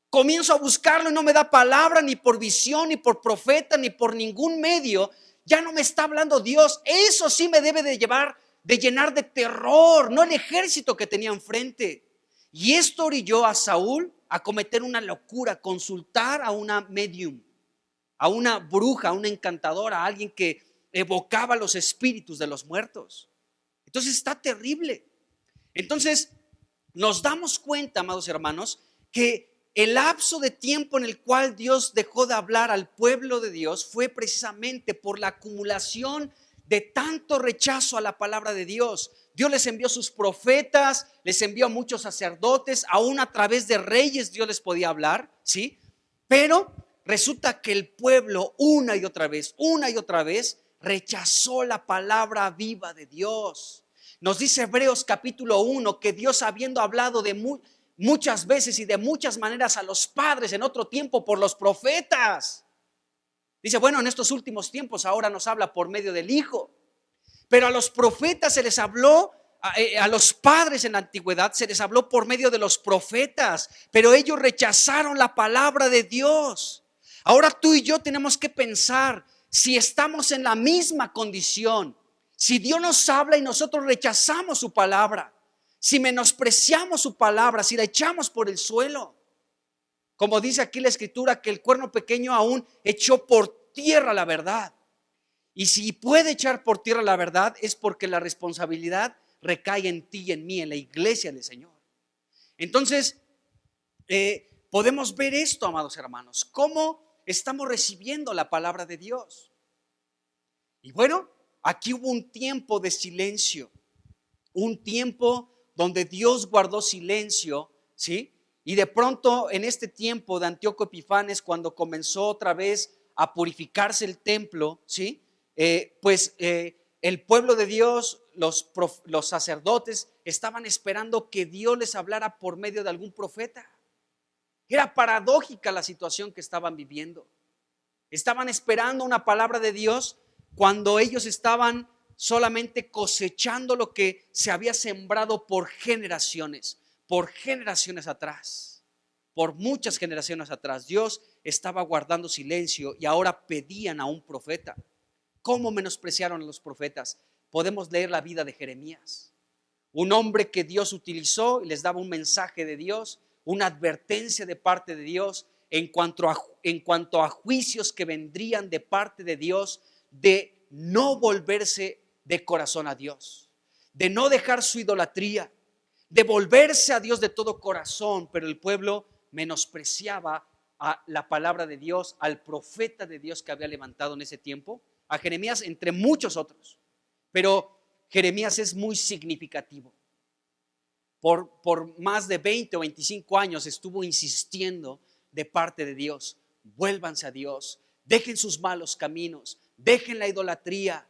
Comienzo a buscarlo y no me da palabra, ni por visión, ni por profeta, ni por ningún medio. Ya no me está hablando Dios. Eso sí me debe de llenar de terror, no el ejército que tenía enfrente. Y esto orilló a Saúl a cometer una locura, consultar a una medium, a una bruja, a una encantadora, a alguien que evocaba los espíritus de los muertos. Entonces está terrible. Entonces nos damos cuenta, amados hermanos, que el lapso de tiempo en el cual Dios dejó de hablar al pueblo de Dios fue precisamente por la acumulación de tanto rechazo a la palabra de Dios. Dios les envió sus profetas, les envió a muchos sacerdotes, aún a través de reyes Dios les podía hablar, ¿sí? Pero resulta que el pueblo una y otra vez rechazó la palabra viva de Dios. Nos dice Hebreos capítulo 1 que Dios, habiendo hablado de muchas veces y de muchas maneras a los padres en otro tiempo por los profetas, dice, bueno, en estos últimos tiempos ahora nos habla por medio del Hijo. Pero a los profetas se les habló, a los padres en la antigüedad se les habló por medio de los profetas, pero ellos rechazaron la palabra de Dios. Ahora tú y yo tenemos que pensar si estamos en la misma condición, si Dios nos habla y nosotros rechazamos su palabra, si menospreciamos su palabra, si la echamos por el suelo. Como dice aquí la escritura, que el cuerno pequeño aún echó por tierra la verdad. Y si puede echar por tierra la verdad, es porque la responsabilidad recae en ti y en mí, en la iglesia del Señor. Entonces, podemos ver esto, amados hermanos, cómo estamos recibiendo la palabra de Dios. Y bueno, aquí hubo un tiempo de silencio, un tiempo donde Dios guardó silencio, ¿sí? Y de pronto en este tiempo de Antíoco Epifanes, cuando comenzó otra vez a purificarse el templo, ¿sí? El pueblo de Dios, los sacerdotes estaban esperando que Dios les hablara por medio de algún profeta. Era paradójica la situación que estaban viviendo. Estaban esperando una palabra de Dios cuando ellos estaban solamente cosechando lo que se había sembrado por generaciones atrás, por muchas generaciones atrás. Dios estaba guardando silencio y ahora pedían a un profeta. ¿Cómo menospreciaron a los profetas? Podemos leer la vida de Jeremías, un hombre que Dios utilizó y les daba un mensaje de Dios, una advertencia de parte de Dios en cuanto a juicios que vendrían de parte de Dios, de no volverse de corazón a Dios, de no dejar su idolatría, de volverse a Dios de todo corazón. Pero el pueblo menospreciaba a la palabra de Dios, al profeta de Dios que había levantado en ese tiempo, a Jeremías entre muchos otros. Pero Jeremías es muy significativo. Por más de 20 o 25 años estuvo insistiendo de parte de Dios: vuélvanse a Dios, dejen sus malos caminos, dejen la idolatría.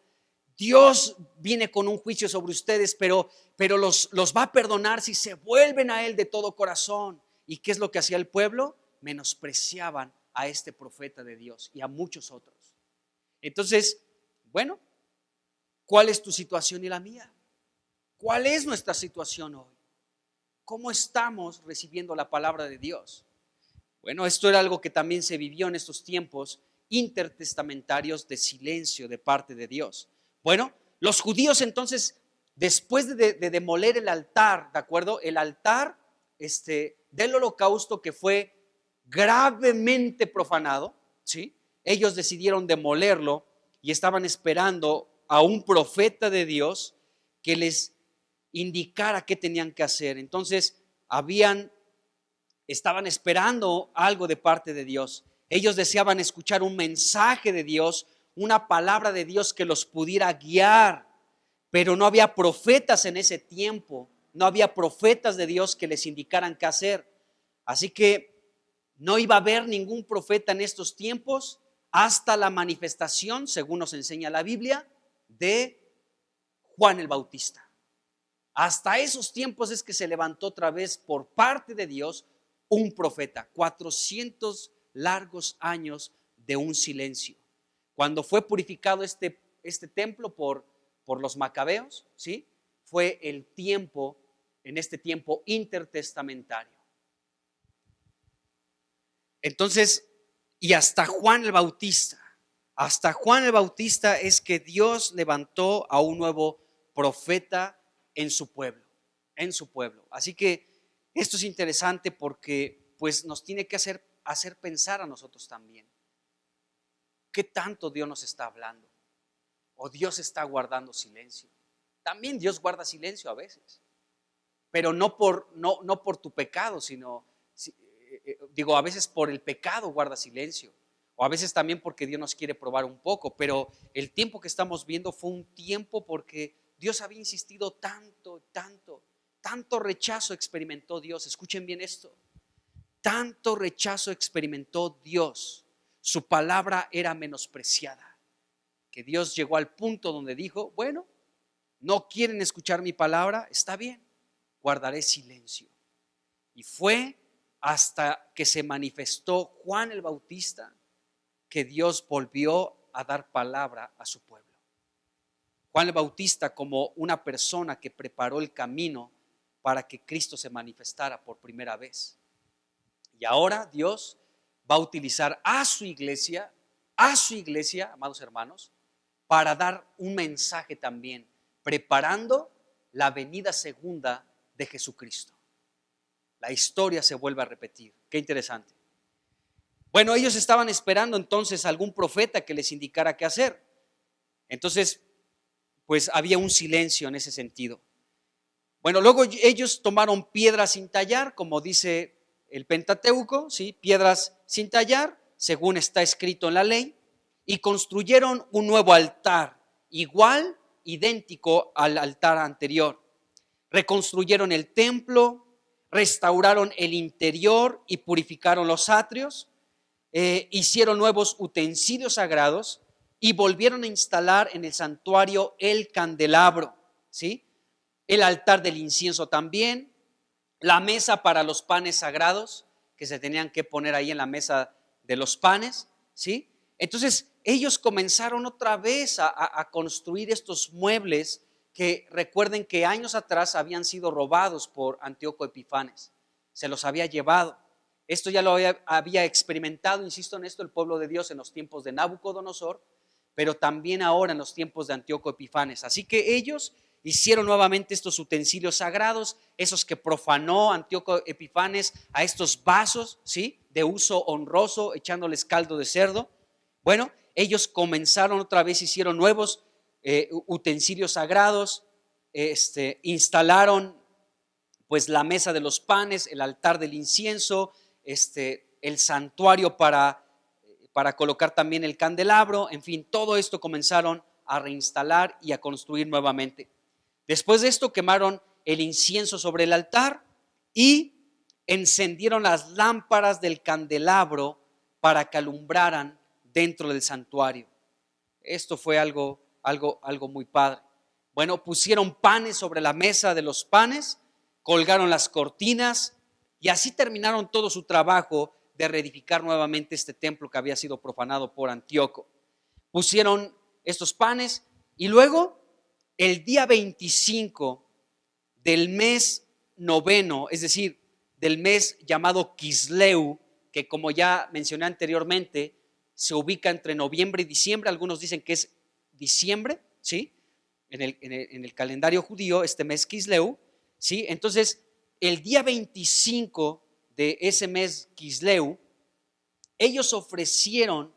Dios viene con un juicio sobre ustedes, pero los va a perdonar si se vuelven a Él de todo corazón. ¿Y qué es lo que hacía el pueblo? Menospreciaban a este profeta de Dios y a muchos otros. Entonces, bueno, ¿cuál es tu situación y la mía? ¿Cuál es nuestra situación hoy? ¿Cómo estamos recibiendo la palabra de Dios? Bueno, esto era algo que también se vivió en estos tiempos intertestamentarios de silencio de parte de Dios. Bueno, los judíos entonces, después de demoler el altar, ¿de acuerdo? El altar del holocausto, que fue gravemente profanado, ¿sí? Ellos decidieron demolerlo y estaban esperando a un profeta de Dios que les indicara qué tenían que hacer. Entonces estaban esperando algo de parte de Dios. Ellos deseaban escuchar un mensaje de Dios, una palabra de Dios que los pudiera guiar, pero no había profetas en ese tiempo, no había profetas de Dios que les indicaran qué hacer. Así que no iba a haber ningún profeta en estos tiempos hasta la manifestación, según nos enseña la Biblia, de Juan el Bautista. Hasta esos tiempos es que se levantó otra vez por parte de Dios un profeta. 400 largos años de un silencio. Cuando fue purificado este templo por los macabeos, ¿sí? Fue el tiempo, en este tiempo intertestamentario. Entonces, y hasta Juan el Bautista es que Dios levantó a un nuevo profeta en su pueblo. Así que esto es interesante porque pues nos tiene que hacer pensar a nosotros también. ¿Qué tanto Dios nos está hablando? ¿O Dios está guardando silencio? También Dios guarda silencio a veces, pero no por tu pecado, sino a veces por el pecado guarda silencio, o a veces también porque Dios nos quiere probar un poco. Pero el tiempo que estamos viendo fue un tiempo porque Dios había insistido tanto rechazo experimentó Dios. Escuchen bien esto: tanto rechazo experimentó Dios, su palabra era menospreciada, que Dios llegó al punto donde dijo: bueno, no quieren escuchar mi palabra, está bien, guardaré silencio. Y fue hasta que se manifestó Juan el Bautista que Dios volvió a dar palabra a su pueblo. Juan el Bautista como una persona que preparó el camino para que Cristo se manifestara por primera vez. Y ahora Dios va a utilizar a su iglesia, amados hermanos, para dar un mensaje también, preparando la venida segunda de Jesucristo. La historia se vuelve a repetir. Qué interesante. Bueno, ellos estaban esperando entonces algún profeta que les indicara qué hacer. Entonces, pues había un silencio en ese sentido. Bueno, luego ellos tomaron piedras sin tallar, como dice el Pentateuco, ¿sí? Piedras sin tallar, según está escrito en la ley, y construyeron un nuevo altar, igual, idéntico al altar anterior. Reconstruyeron el templo, restauraron el interior y purificaron los atrios, hicieron nuevos utensilios sagrados y volvieron a instalar en el santuario el candelabro, ¿sí? El altar del incienso también, la mesa para los panes sagrados, que se tenían que poner ahí en la mesa de los panes, ¿sí? Entonces ellos comenzaron otra vez a construir estos muebles que recuerden que años atrás habían sido robados por Antíoco Epifanes, se los había llevado. Esto ya lo había experimentado, insisto en esto, el pueblo de Dios en los tiempos de Nabucodonosor, pero también ahora en los tiempos de Antíoco Epifanes. Así que ellos hicieron nuevamente estos utensilios sagrados, esos que profanó Antíoco Epifanes, a estos vasos, ¿sí?, de uso honroso, echándoles caldo de cerdo. Bueno, ellos comenzaron otra vez, hicieron nuevos utensilios sagrados, instalaron pues la mesa de los panes, el altar del incienso, el santuario para colocar también el candelabro, en fin, todo esto comenzaron a reinstalar y a construir nuevamente. Después de esto quemaron el incienso sobre el altar y encendieron las lámparas del candelabro para que alumbraran dentro del santuario. Esto fue algo muy padre. Bueno, pusieron panes sobre la mesa de los panes, colgaron las cortinas y así terminaron todo su trabajo de reedificar nuevamente este templo que había sido profanado por Antíoco. Pusieron estos panes y luego el día 25 del mes noveno, es decir, del mes llamado Quisleu, que como ya mencioné anteriormente, se ubica entre noviembre y diciembre. Algunos dicen que es diciembre, ¿sí? En el calendario judío, este mes Quisleu, ¿sí? Entonces, el día 25 de ese mes Quisleu, ellos ofrecieron,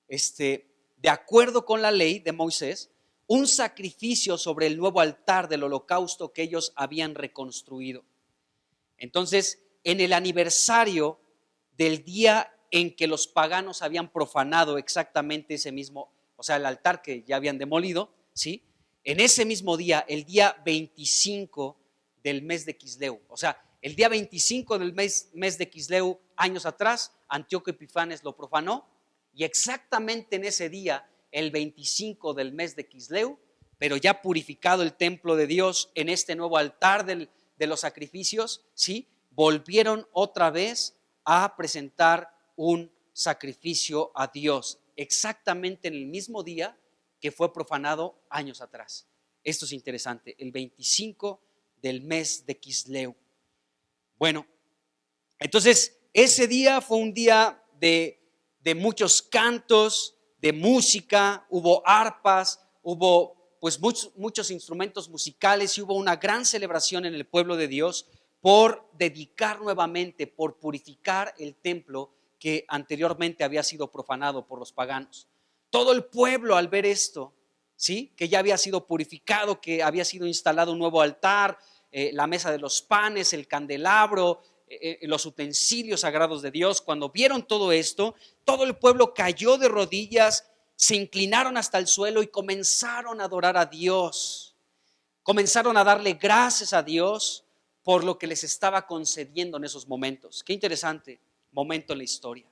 de acuerdo con la ley de Moisés, un sacrificio sobre el nuevo altar del holocausto que ellos habían reconstruido. Entonces, en el aniversario del día en que los paganos habían profanado exactamente ese mismo, o sea, el altar que ya habían demolido, ¿sí? En ese mismo día, el día 25 del mes de Quisleu, o sea, el día 25 del mes de Quisleu, años atrás, Antíoco Epifanes lo profanó, y exactamente en ese día, el 25 del mes de Quisleu, pero ya purificado el templo de Dios en este nuevo altar de los sacrificios, ¿sí?, volvieron otra vez a presentar un sacrificio a Dios, exactamente en el mismo día que fue profanado años atrás. Esto es interesante, el 25 del mes de Quisleu. Bueno, entonces ese día fue un día de muchos cantos, de música, hubo arpas, hubo pues muchos instrumentos musicales y hubo una gran celebración en el pueblo de Dios por dedicar nuevamente, por purificar el templo que anteriormente había sido profanado por los paganos. Todo el pueblo al ver esto, ¿sí?, que ya había sido purificado, que había sido instalado un nuevo altar, la mesa de los panes, el candelabro, los utensilios sagrados de Dios, cuando vieron todo esto, todo el pueblo cayó de rodillas, se inclinaron hasta el suelo y comenzaron a adorar a Dios, comenzaron a darle gracias a Dios por lo que les estaba concediendo en esos momentos. Qué interesante momento en la historia.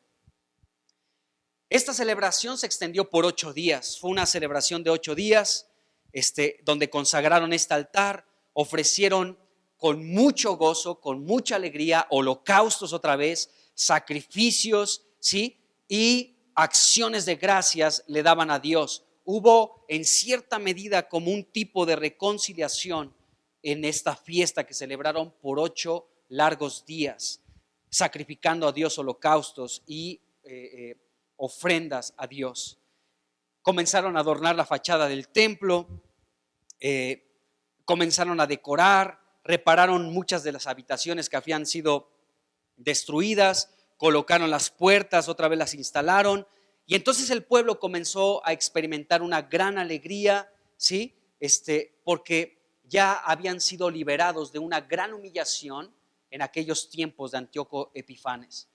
Esta celebración se extendió por 8 días, fue una celebración de 8 días, donde consagraron este altar, ofrecieron con mucho gozo, con mucha alegría, holocaustos otra vez, sacrificios, ¿sí?, y acciones de gracias le daban a Dios. Hubo en cierta medida como un tipo de reconciliación en esta fiesta que celebraron por 8 largos días, sacrificando a Dios holocaustos y ofrendas a Dios. Comenzaron a adornar la fachada del templo, comenzaron a decorar, repararon muchas de las habitaciones que habían sido destruidas, colocaron las puertas, otra vez las instalaron, y entonces el pueblo comenzó a experimentar una gran alegría, ¿sí?, porque ya habían sido liberados de una gran humillación en aquellos tiempos de Antíoco Epifanes.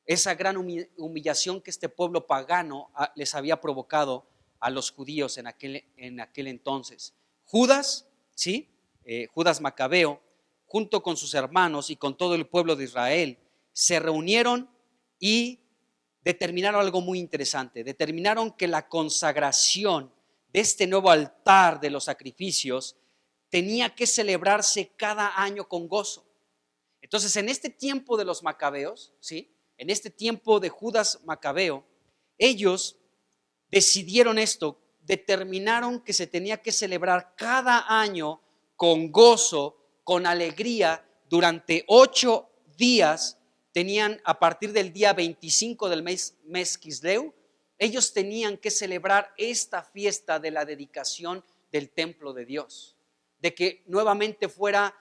Esa gran humillación que este pueblo pagano les había provocado a los judíos en aquel entonces. Judas, ¿sí?, Judas Macabeo, junto con sus hermanos y con todo el pueblo de Israel, se reunieron y determinaron algo muy interesante. Determinaron que la consagración de este nuevo altar de los sacrificios tenía que celebrarse cada año con gozo. Entonces, en este tiempo de los macabeos, ¿sí? En este tiempo de Judas Macabeo, ellos decidieron esto, determinaron que se tenía que celebrar cada año con gozo, con alegría, durante 8 días. Tenían a partir del día 25 del mes Quisleu, ellos tenían que celebrar esta fiesta de la dedicación del templo de Dios, de que nuevamente fuera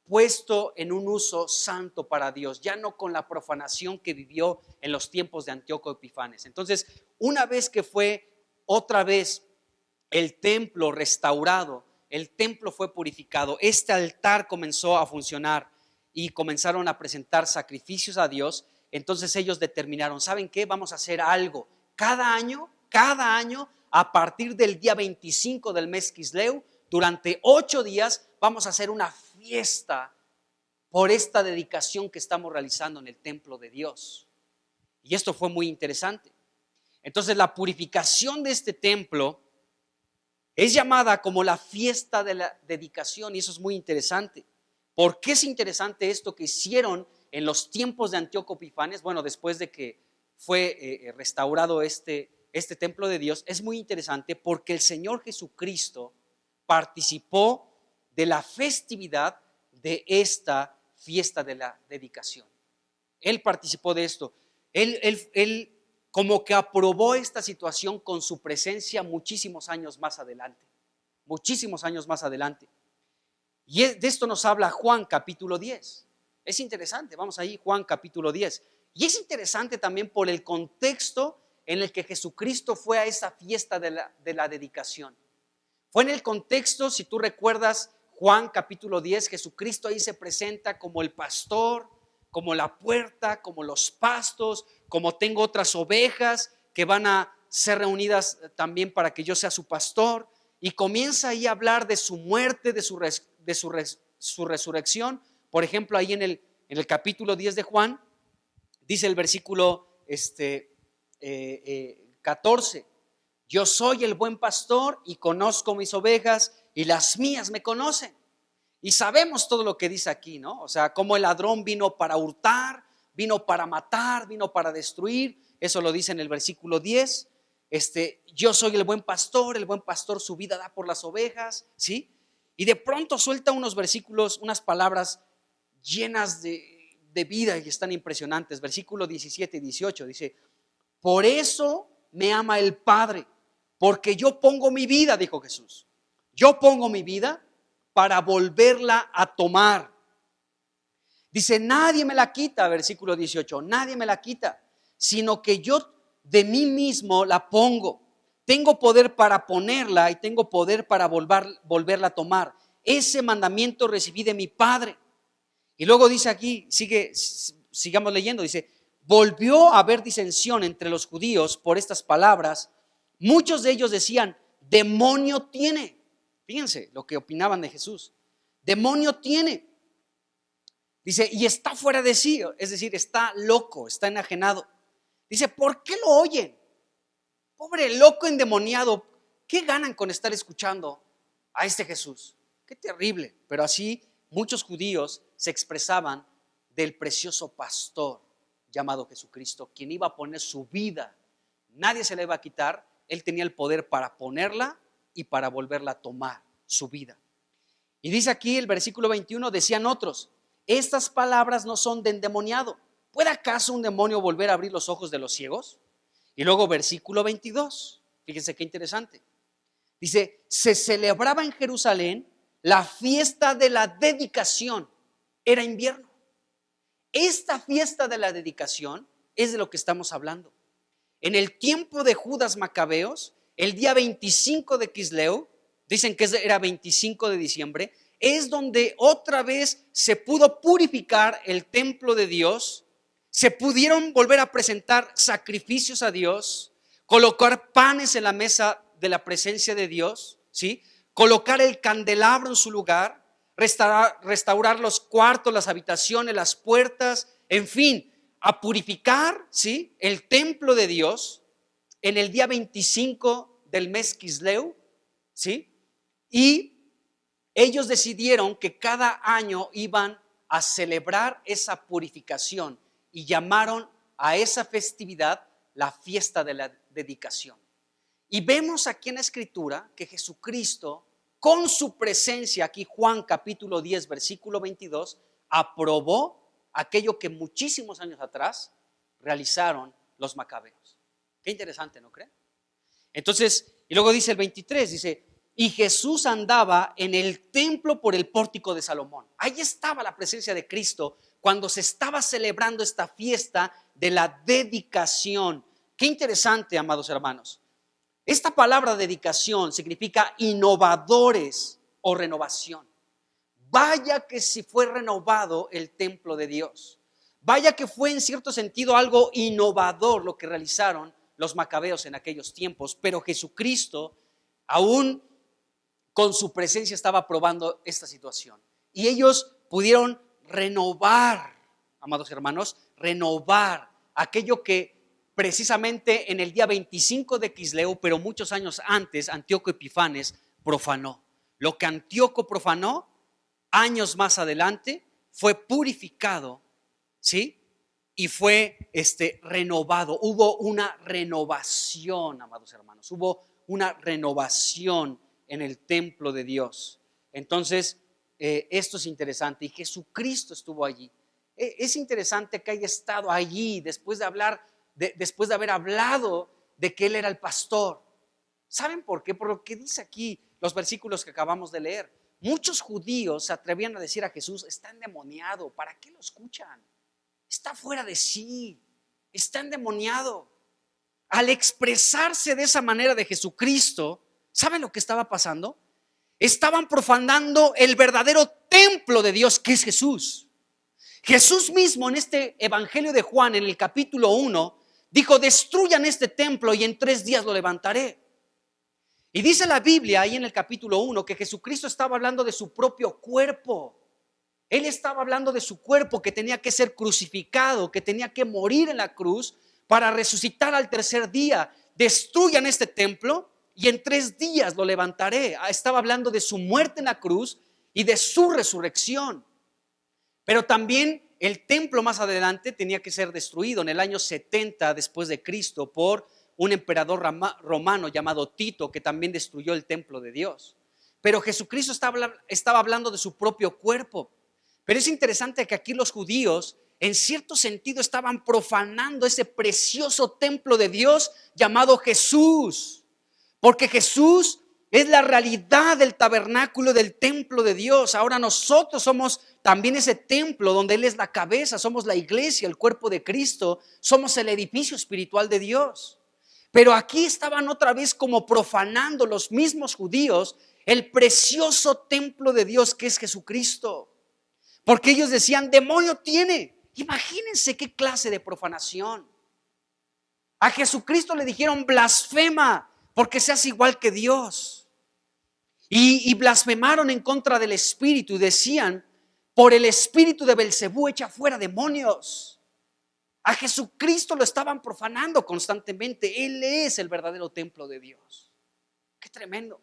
puesto en un uso santo para Dios, ya no con la profanación que vivió en los tiempos de Antíoco Epifanes. Entonces, una vez que fue otra vez el templo restaurado, el templo fue purificado, este altar comenzó a funcionar y comenzaron a presentar sacrificios a Dios. Entonces ellos determinaron, ¿saben qué? Vamos a hacer algo. Cada año, a partir del día 25 del mes Quisleu, durante 8 días, vamos a hacer una fiesta por esta dedicación que estamos realizando en el templo de Dios. Y esto fue muy interesante. Entonces la purificación de este templo es llamada como la fiesta de la dedicación, y eso es muy interesante. ¿Por qué es interesante esto que hicieron en los tiempos de Antíoco Epifanes? Bueno, después de que fue restaurado este templo de Dios, es muy interesante porque el Señor Jesucristo participó de la festividad de esta fiesta de la dedicación. Él participó de esto. Él como que aprobó esta situación con su presencia muchísimos años más adelante. Y de esto nos habla Juan capítulo 10. Es interesante, vamos ahí, Juan capítulo 10. Y es interesante también por el contexto en el que Jesucristo fue a esa fiesta de la dedicación. Fue en el contexto, si tú recuerdas, Juan capítulo 10, Jesucristo ahí se presenta como el pastor, como la puerta, como los pastos, como tengo otras ovejas que van a ser reunidas también para que yo sea su pastor. Y comienza ahí a hablar de su muerte, de su resurrección. Por ejemplo, ahí en el capítulo 10 de Juan, dice el versículo 14, yo soy el buen pastor y conozco mis ovejas y las mías me conocen. Y sabemos todo lo que dice aquí, ¿no? O sea, como el ladrón vino para hurtar, vino para matar, vino para destruir. Eso lo dice en el versículo 10. Yo soy el buen pastor su vida da por las ovejas, ¿sí? Y de pronto suelta unos versículos, unas palabras llenas de vida y están impresionantes. Versículo 17 y 18 dice, por eso me ama el Padre, porque yo pongo mi vida, dijo Jesús. Yo pongo mi vida para volverla a tomar. Dice, nadie me la quita, versículo 18, nadie me la quita, sino que yo de mí mismo la pongo. Tengo poder para ponerla y tengo poder para volverla a tomar. Ese mandamiento recibí de mi Padre. Y luego dice aquí, sigamos leyendo, dice, volvió a haber disensión entre los judíos por estas palabras. Muchos de ellos decían, demonio tiene. Fíjense lo que opinaban de Jesús. Demonio tiene. Dice, y está fuera de sí, es decir, está loco, está enajenado. Dice, ¿por qué lo oyen? Pobre loco endemoniado, ¿qué ganan con estar escuchando a este Jesús? Qué terrible. Pero así muchos judíos se expresaban del precioso pastor llamado Jesucristo, quien iba a poner su vida. Nadie se la iba a quitar. Él tenía el poder para ponerla y para volverla a tomar, su vida. Y dice aquí el versículo 21, decían otros, estas palabras no son de endemoniado. ¿Puede acaso un demonio volver a abrir los ojos de los ciegos? Y luego versículo 22, fíjense qué interesante. Dice, se celebraba en Jerusalén la fiesta de la dedicación. Era invierno. Esta fiesta de la dedicación es de lo que estamos hablando. En el tiempo de Judas Macabeos, el día 25 de Quisleu, dicen que era 25 de diciembre, es donde otra vez se pudo purificar el templo de Dios, se pudieron volver a presentar sacrificios a Dios, colocar panes en la mesa de la presencia de Dios, ¿sí? Colocar el candelabro en su lugar, restaurar los cuartos, las habitaciones, las puertas, en fin, a purificar, ¿sí?, el templo de Dios en el día 25 del mes Quisleu, ¿sí? Y ellos decidieron que cada año iban a celebrar esa purificación y llamaron a esa festividad la fiesta de la dedicación. Y vemos aquí en la Escritura que Jesucristo, con su presencia, aquí Juan capítulo 10, versículo 22, aprobó aquello que muchísimos años atrás realizaron los macabeos. Qué interesante, ¿no creen? Entonces, y luego dice el 23, dice, y Jesús andaba en el templo por el pórtico de Salomón. Ahí estaba la presencia de Cristo cuando se estaba celebrando esta fiesta de la dedicación. Qué interesante, amados hermanos. Esta palabra dedicación significa innovadores o renovación. Vaya que si fue renovado el templo de Dios. Vaya que fue en cierto sentido algo innovador lo que realizaron los macabeos en aquellos tiempos. Pero Jesucristo, aún con su presencia, estaba probando esta situación. Y ellos pudieron renovar, amados hermanos, renovar aquello que precisamente en el día 25 de Quisleu, pero muchos años antes, Antíoco Epifanes profanó. Lo que Antíoco profanó, años más adelante, fue purificado, ¿sí? Y fue renovado. Hubo una renovación, amados hermanos. Hubo una renovación en el templo de Dios. Entonces, esto es interesante. Y Jesucristo estuvo allí. Es interesante que haya estado allí después de haber hablado de que Él era el pastor. ¿Saben por qué? Por lo que dice aquí los versículos que acabamos de leer. Muchos judíos se atrevían a decir a Jesús: está endemoniado, ¿para qué lo escuchan? Está fuera de sí, está endemoniado. Al expresarse de esa manera de Jesucristo, ¿saben lo que estaba pasando? Estaban profanando el verdadero templo de Dios, que es Jesús. Jesús mismo en este evangelio de Juan, en el capítulo 1, dijo: destruyan este templo y en 3 días lo levantaré. Y dice la Biblia ahí en el capítulo 1 que Jesucristo estaba hablando de su propio cuerpo. Él estaba hablando de su cuerpo que tenía que ser crucificado, que tenía que morir en la cruz para resucitar al 3er día. Destruyan este templo y en 3 días lo levantaré. Estaba hablando de su muerte en la cruz y de su resurrección. Pero también el templo más adelante tenía que ser destruido en el año 70 después de Cristo por un emperador romano llamado Tito, que también destruyó el templo de Dios. Pero Jesucristo estaba hablando de su propio cuerpo. Pero es interesante que aquí los judíos, en cierto sentido, estaban profanando ese precioso templo de Dios llamado Jesús. Porque Jesús es la realidad del tabernáculo, del templo de Dios. Ahora nosotros somos también ese templo donde Él es la cabeza. Somos la iglesia, el cuerpo de Cristo. Somos el edificio espiritual de Dios. Pero aquí estaban otra vez como profanando los mismos judíos el precioso templo de Dios que es Jesucristo. Porque ellos decían: demonio tiene. Imagínense qué clase de profanación. A Jesucristo le dijeron: blasfema, porque seas igual que Dios. Y blasfemaron en contra del Espíritu y decían: por el espíritu de Belcebú echa fuera demonios. A Jesucristo lo estaban profanando constantemente. Él es el verdadero templo de Dios. Qué tremendo.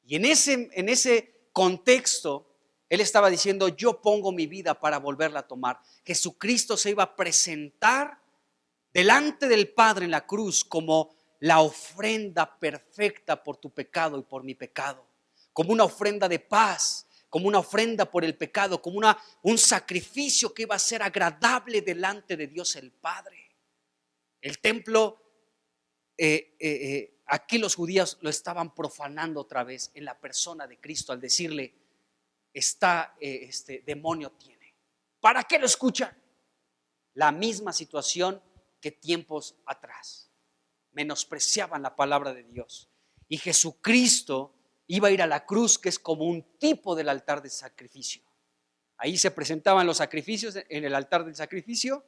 Y en ese contexto, Él estaba diciendo: yo pongo mi vida para volverla a tomar. Jesucristo se iba a presentar delante del Padre en la cruz como la ofrenda perfecta por tu pecado y por mi pecado, como una ofrenda de paz, como una ofrenda por el pecado, como un sacrificio que iba a ser agradable delante de Dios el Padre. El templo, aquí los judíos lo estaban profanando otra vez en la persona de Cristo al decirle: demonio tiene. ¿Para qué lo escuchan? La misma situación que tiempos atrás. Menospreciaban la palabra de Dios. Y Jesucristo iba a ir a la cruz, que es como un tipo del altar de sacrificio. Ahí se presentaban los sacrificios en el altar del sacrificio,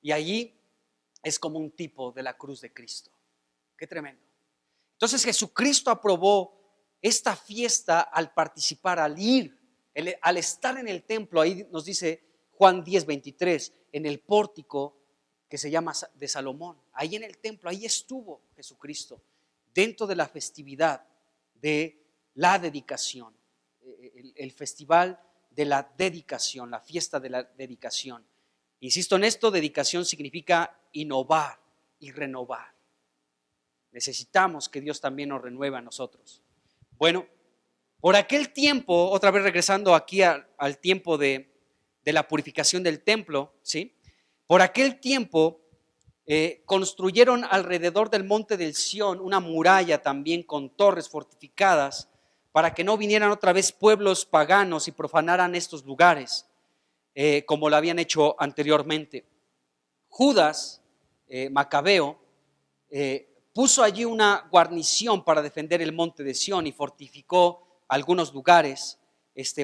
y allí es como un tipo de la cruz de Cristo. Qué tremendo. Entonces Jesucristo aprobó esta fiesta al participar, al ir, al estar en el templo. Ahí nos dice Juan 10:23, en el pórtico que se llama de Salomón. Ahí en el templo, ahí estuvo Jesucristo, dentro de la festividad de la dedicación, el festival de la dedicación, la fiesta de la dedicación. Insisto en esto, dedicación significa innovar y renovar. Necesitamos que Dios también nos renueve a nosotros. Bueno, por aquel tiempo, otra vez regresando aquí al tiempo de la purificación del templo, ¿sí? Por aquel tiempo construyeron alrededor del monte del Sión una muralla también con torres fortificadas para que no vinieran otra vez pueblos paganos y profanaran estos lugares como lo habían hecho anteriormente. Judas Macabeo puso allí una guarnición para defender el monte de Sión y fortificó algunos lugares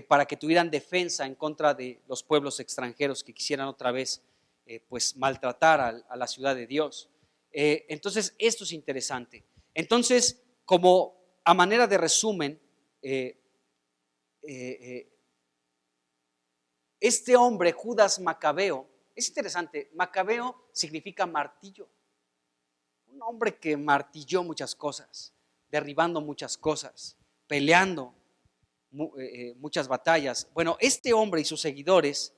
para que tuvieran defensa en contra de los pueblos extranjeros que quisieran otra vez pues maltratar a la ciudad de Dios. Entonces esto es interesante. Entonces, como a manera de resumen, este hombre, Judas Macabeo, es interesante. Macabeo significa martillo. Un hombre que martilló muchas cosas, derribando muchas cosas, peleando muchas batallas. Bueno, este hombre y sus seguidores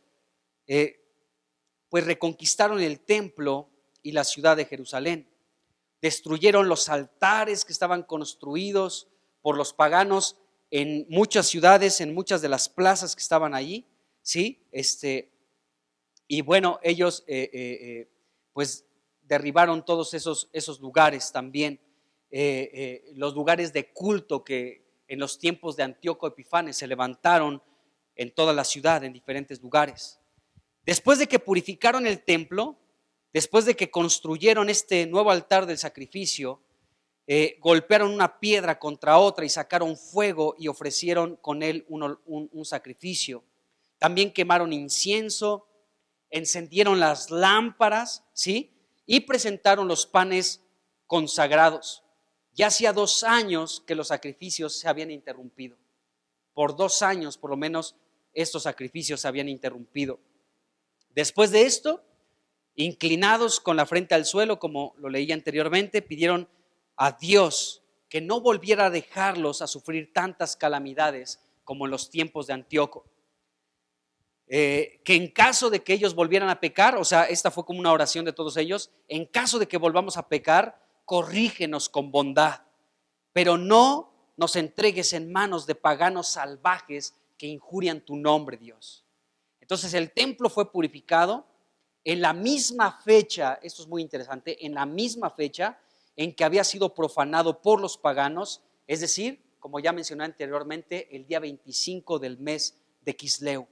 pues reconquistaron el templo y la ciudad de Jerusalén. Destruyeron los altares que estaban construidos por los paganos en muchas ciudades, en muchas de las plazas que estaban allí, ¿sí? Y bueno, ellos pues derribaron todos esos lugares también, los lugares de culto que en los tiempos de Antíoco Epifanes se levantaron en toda la ciudad, en diferentes lugares. Después de que purificaron el templo, después de que construyeron este nuevo altar del sacrificio, golpearon una piedra contra otra y sacaron fuego y ofrecieron con él un sacrificio. También quemaron incienso, encendieron las lámparas, ¿sí? Y presentaron los panes consagrados. Ya hacía 2 años que los sacrificios se habían interrumpido. Por 2 años, por lo menos, estos sacrificios se habían interrumpido. Después de esto, inclinados con la frente al suelo, como lo leí anteriormente, pidieron a Dios que no volviera a dejarlos a sufrir tantas calamidades como en los tiempos de Antíoco. Que en caso de que ellos volvieran a pecar, o sea, esta fue como una oración de todos ellos, en caso de que volvamos a pecar, corrígenos con bondad, pero no nos entregues en manos de paganos salvajes que injurian tu nombre, Dios. Entonces el templo fue purificado en la misma fecha, esto es muy interesante, en la misma fecha en que había sido profanado por los paganos, es decir, como ya mencioné anteriormente, el día 25 del mes de Quisleu.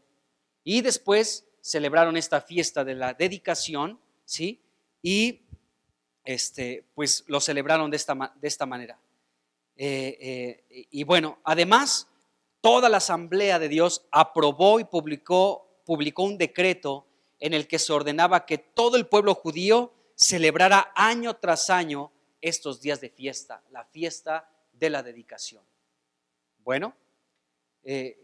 Y después celebraron esta fiesta de la dedicación, ¿sí? Y pues lo celebraron de esta manera. Y bueno, además, toda la asamblea de Dios aprobó y publicó un decreto en el que se ordenaba que todo el pueblo judío celebrara año tras año estos días de fiesta, la fiesta de la dedicación. Bueno, de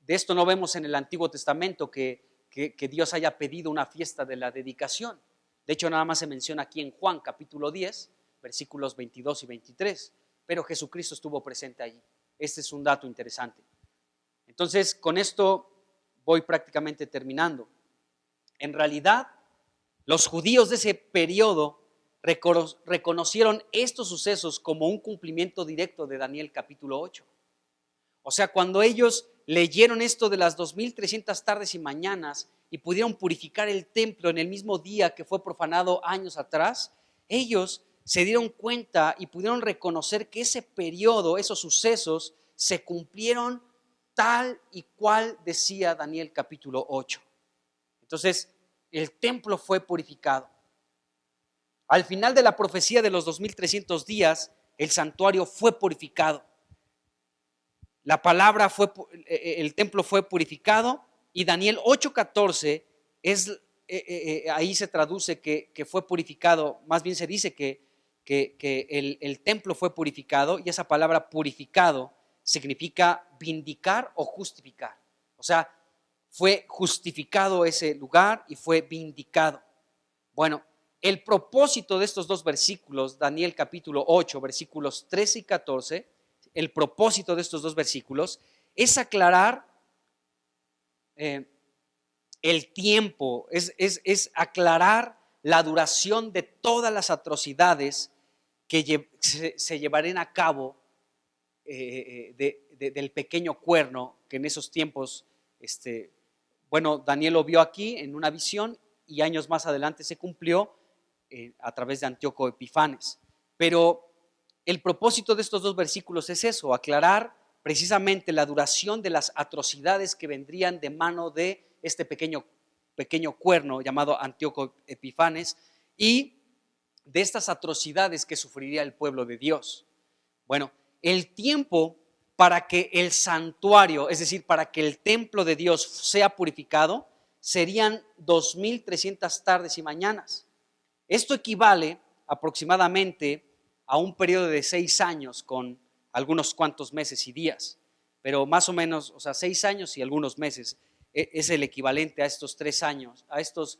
esto no vemos en el Antiguo Testamento que Dios haya pedido una fiesta de la dedicación. De hecho, nada más se menciona aquí en Juan capítulo 10, versículos 22 y 23, pero Jesucristo estuvo presente allí. Este es un dato interesante. Entonces, con esto voy prácticamente terminando. En realidad, los judíos de ese periodo reconocieron estos sucesos como un cumplimiento directo de Daniel capítulo 8. O sea, cuando ellos leyeron esto de las 2300 tardes y mañanas y pudieron purificar el templo en el mismo día que fue profanado años atrás, ellos se dieron cuenta y pudieron reconocer que ese periodo, esos sucesos, se cumplieron tal y cual decía Daniel capítulo 8. Entonces, el templo fue purificado. Al final de la profecía de los 2300 días, el santuario fue purificado. El templo fue purificado y Daniel 8:14 ahí se traduce que fue purificado, más bien se dice que el templo fue purificado, y esa palabra purificado significa vindicar o justificar. O sea, fue justificado ese lugar y fue vindicado. Bueno, el propósito de estos 2 versículos, Daniel capítulo 8, versículos 13 y 14, el propósito de estos 2 versículos es aclarar el tiempo, es aclarar la duración de todas las atrocidades que se llevarían a cabo del pequeño cuerno que en esos tiempos, Daniel lo vio aquí en una visión y años más adelante se cumplió a través de Antíoco Epifanes. Pero el propósito de estos dos versículos es eso, aclarar precisamente la duración de las atrocidades que vendrían de mano de este pequeño cuerno llamado Antíoco Epifanes y de estas atrocidades que sufriría el pueblo de Dios. Bueno, el tiempo para que el santuario, es decir, para que el templo de Dios sea purificado, serían 2300 tardes y mañanas. Esto equivale aproximadamente a un periodo de 6 años con algunos cuantos meses y días, pero más o menos, 6 años y algunos meses es el equivalente a estos 3 años, a estos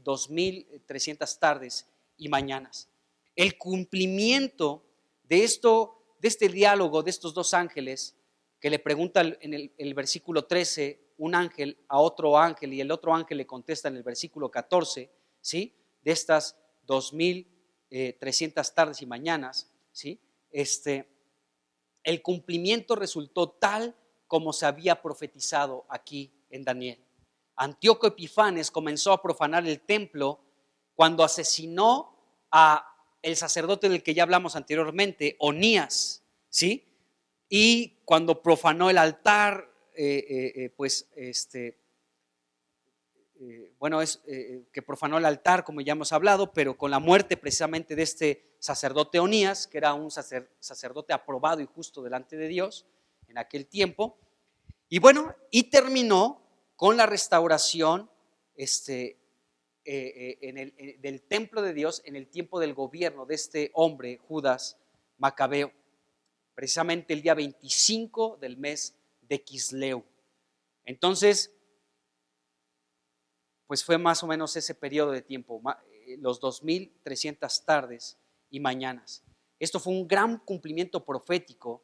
2300 tardes y mañanas. El cumplimiento de este diálogo de estos dos ángeles que le pregunta en el versículo 13 un ángel a otro ángel y el otro ángel le contesta en el versículo 14, ¿sí? De estas 2300 tardes y mañanas, ¿sí? El cumplimiento resultó tal como se había profetizado aquí en Daniel. Antíoco Epifanes comenzó a profanar el templo cuando asesinó a el sacerdote del que ya hablamos anteriormente, Onías, ¿sí? Y cuando profanó el altar, que profanó el altar, como ya hemos hablado, pero con la muerte precisamente de este sacerdote Onías, que era un sacerdote aprobado y justo delante de Dios en aquel tiempo, y terminó con la restauración del templo de Dios en el tiempo del gobierno de este hombre, Judas Macabeo, precisamente el día 25 del mes de Quisleu. Entonces, pues fue más o menos ese periodo de tiempo, los 2300 tardes y mañanas. Esto fue un gran cumplimiento profético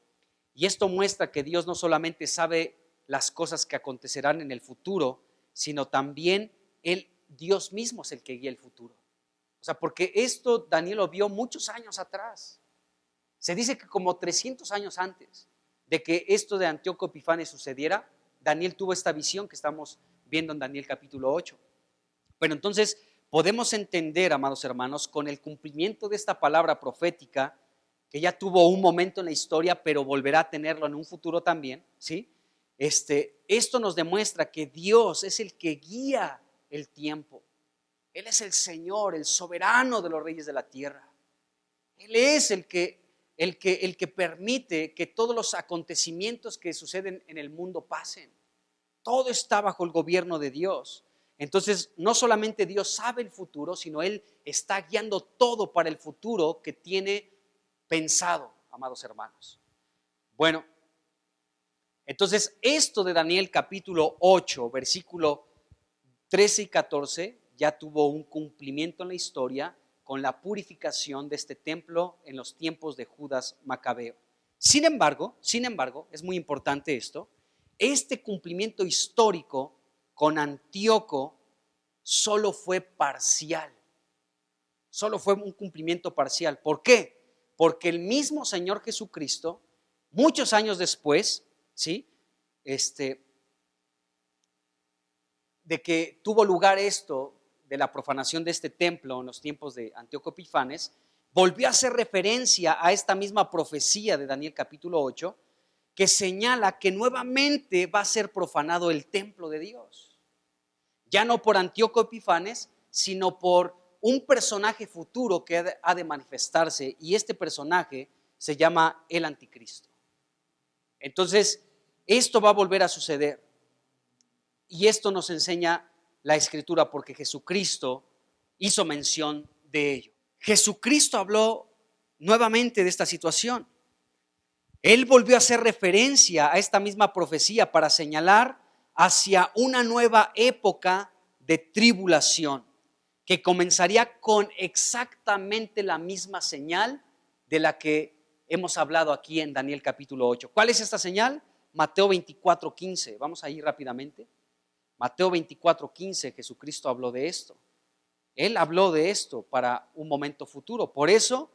y esto muestra que Dios no solamente sabe las cosas que acontecerán en el futuro, sino también Dios mismo es el que guía el futuro. Porque esto Daniel lo vio muchos años atrás. Se dice que como 300 años antes de que esto de Antíoco Epifanes sucediera, Daniel tuvo esta visión que estamos viendo en Daniel capítulo 8. Pero entonces podemos entender, amados hermanos, con el cumplimiento de esta palabra profética, que ya tuvo un momento en la historia, pero volverá a tenerlo en un futuro también, ¿sí? Esto nos demuestra que Dios es el que guía el tiempo. Él es el Señor, el soberano de los reyes de la tierra. Él es el que permite que todos los acontecimientos que suceden en el mundo pasen. Todo está bajo el gobierno de Dios. Entonces, no solamente Dios sabe el futuro, sino Él está guiando todo para el futuro que tiene pensado, amados hermanos. Bueno, entonces esto de Daniel capítulo 8, versículo 13 y 14, ya tuvo un cumplimiento en la historia con la purificación de este templo en los tiempos de Judas Macabeo. Sin embargo, es muy importante esto, este cumplimiento histórico con Antíoco solo fue parcial, solo fue un cumplimiento parcial. ¿Por qué? Porque el mismo Señor Jesucristo, muchos años después, ¿sí? De que tuvo lugar esto de la profanación de este templo en los tiempos de Antíoco Epifanes, volvió a hacer referencia a esta misma profecía de Daniel capítulo 8, que señala que nuevamente va a ser profanado el templo de Dios. Ya no por Antíoco Epifanes, sino por un personaje futuro que ha de manifestarse, y este personaje se llama el Anticristo. Entonces, esto va a volver a suceder. Y esto nos enseña la Escritura porque Jesucristo hizo mención de ello. Jesucristo habló nuevamente de esta situación. Él volvió a hacer referencia a esta misma profecía para señalar hacia una nueva época de tribulación que comenzaría con exactamente la misma señal de la que hemos hablado aquí en Daniel capítulo 8. ¿Cuál es esta señal? Mateo 24:15. Vamos a ir rápidamente. Mateo 24:15, Jesucristo habló de esto. Él habló de esto para un momento futuro. Por eso,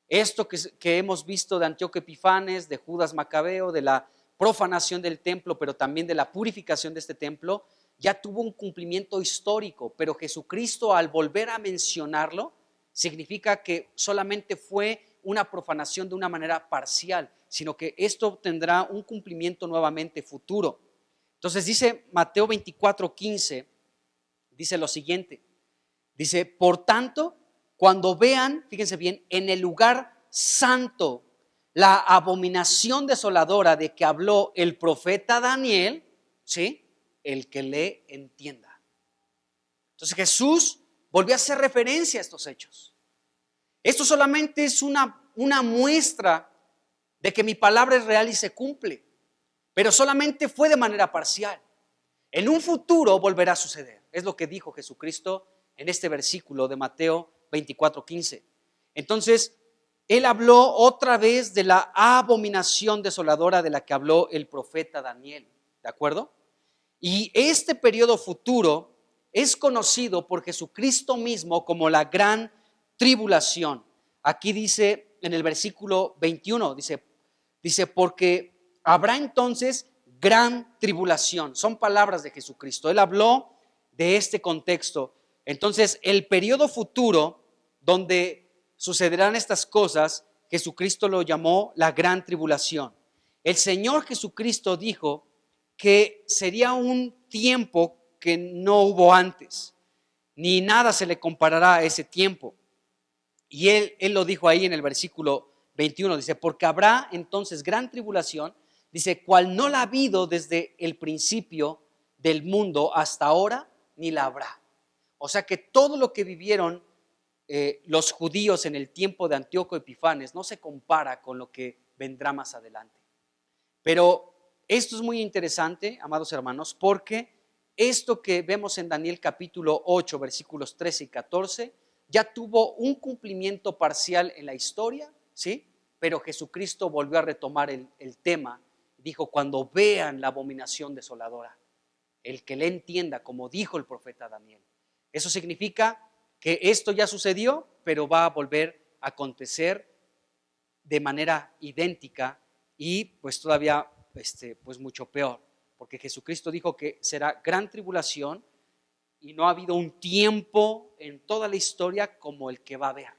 esto que hemos visto de Antíoco Epifanes, de Judas Macabeo, de la profanación del templo, pero también de la purificación de este templo, ya tuvo un cumplimiento histórico, pero Jesucristo, al volver a mencionarlo, significa que solamente fue una profanación de una manera parcial, sino que esto tendrá un cumplimiento nuevamente futuro. Entonces dice Mateo 24:15, dice lo siguiente, dice, por tanto, cuando vean, fíjense bien, en el lugar santo la abominación desoladora de que habló el profeta Daniel, ¿sí? El que le entienda. Entonces Jesús volvió a hacer referencia a estos hechos. Esto solamente es una muestra de que mi palabra es real y se cumple, pero solamente fue de manera parcial. En un futuro volverá a suceder. Es lo que dijo Jesucristo en este versículo de Mateo 24:15. Entonces, Él habló otra vez de la abominación desoladora de la que habló el profeta Daniel, ¿de acuerdo? Y este periodo futuro es conocido por Jesucristo mismo como la gran tribulación. Aquí dice en el versículo 21, dice porque habrá entonces gran tribulación. Son palabras de Jesucristo. Él habló de este contexto. Entonces, el periodo futuro donde sucederán estas cosas, Jesucristo lo llamó la gran tribulación. El Señor Jesucristo dijo que sería un tiempo que no hubo antes, ni nada se le comparará a ese tiempo. Y él lo dijo ahí en el versículo 21, dice, porque habrá entonces gran tribulación, dice, cual no la ha habido desde el principio del mundo hasta ahora, ni la habrá. O sea que todo lo que vivieron los judíos en el tiempo de Antíoco Epifanes no se compara con lo que vendrá más adelante. Pero esto es muy interesante, amados hermanos, porque esto que vemos en Daniel capítulo 8, versículos 13 y 14, ya tuvo un cumplimiento parcial en la historia, ¿sí? Pero Jesucristo volvió a retomar el tema. Dijo, cuando vean la abominación desoladora, el que le entienda, como dijo el profeta Daniel. Eso significa que esto ya sucedió, pero va a volver a acontecer de manera idéntica y pues todavía pues mucho peor, porque Jesucristo dijo que será gran tribulación y no ha habido un tiempo en toda la historia como el que va a haber,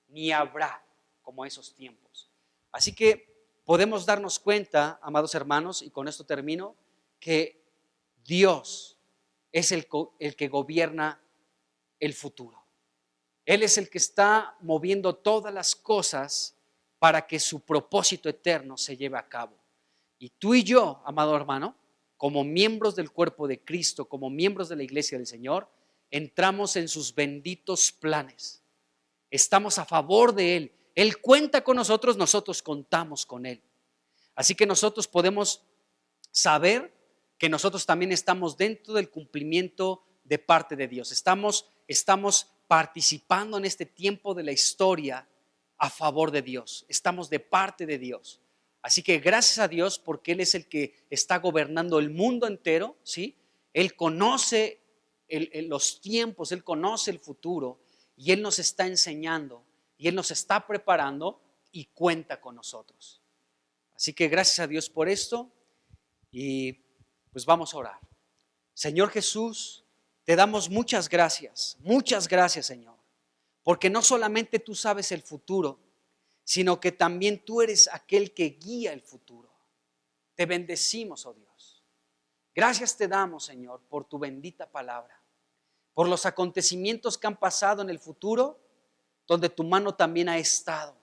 ni habrá como esos tiempos. Así que podemos darnos cuenta, amados hermanos, y con esto termino, que Dios es el que gobierna el futuro. Él es el que está moviendo todas las cosas para que su propósito eterno se lleve a cabo. Y tú y yo, amado hermano, como miembros del cuerpo de Cristo, como miembros de la iglesia del Señor, entramos en sus benditos planes. Estamos a favor de Él. Él cuenta con nosotros, nosotros contamos con Él. Así que nosotros podemos saber que nosotros también estamos dentro del cumplimiento de parte de Dios. Estamos participando en este tiempo de la historia a favor de Dios. Estamos de parte de Dios. Así que gracias a Dios, porque Él es el que está gobernando el mundo entero, ¿sí? Él conoce los tiempos, Él conoce el futuro y Él nos está enseñando y Él nos está preparando y cuenta con nosotros. Así que gracias a Dios por esto y pues vamos a orar. Señor Jesús, te damos muchas gracias, Señor, porque no solamente tú sabes el futuro, sino que también tú eres aquel que guía el futuro. Te bendecimos, oh Dios. Gracias te damos, Señor, por tu bendita palabra, por los acontecimientos que han pasado en el futuro, donde tu mano también ha estado,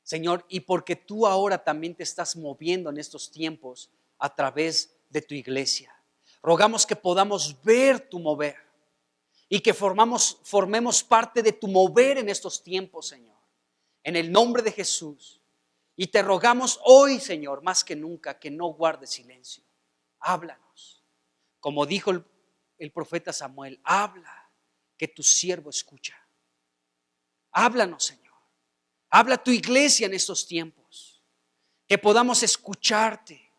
Señor, y porque tú ahora también te estás moviendo en estos tiempos a través de tu iglesia. Rogamos que podamos ver tu mover y que formemos parte de tu mover en estos tiempos, Señor, en el nombre de Jesús. Y te rogamos hoy, Señor, más que nunca, que no guardes silencio. Háblanos. Como dijo el profeta Samuel, habla, que tu siervo escucha. Háblanos, Señor. Habla tu iglesia en estos tiempos, que podamos escucharte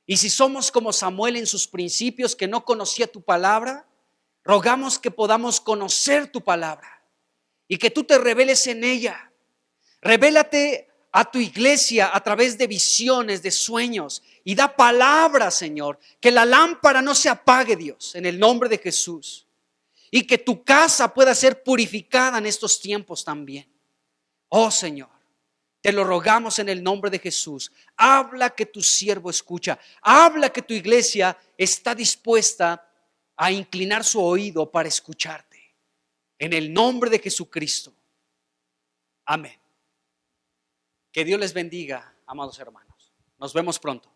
Y si somos como Samuel en sus principios, que no conocía tu palabra, rogamos que podamos conocer tu palabra y que tú te reveles en ella. Revélate a tu iglesia a través de visiones, de sueños, y da palabra, Señor, que la lámpara no se apague, Dios, en el nombre de Jesús, y que tu casa pueda ser purificada en estos tiempos también. Oh Señor, te lo rogamos en el nombre de Jesús. Habla, que tu siervo escucha. Habla, que tu iglesia está dispuesta a inclinar su oído para escucharte. En el nombre de Jesucristo. Amén. Que Dios les bendiga, amados hermanos. Nos vemos pronto.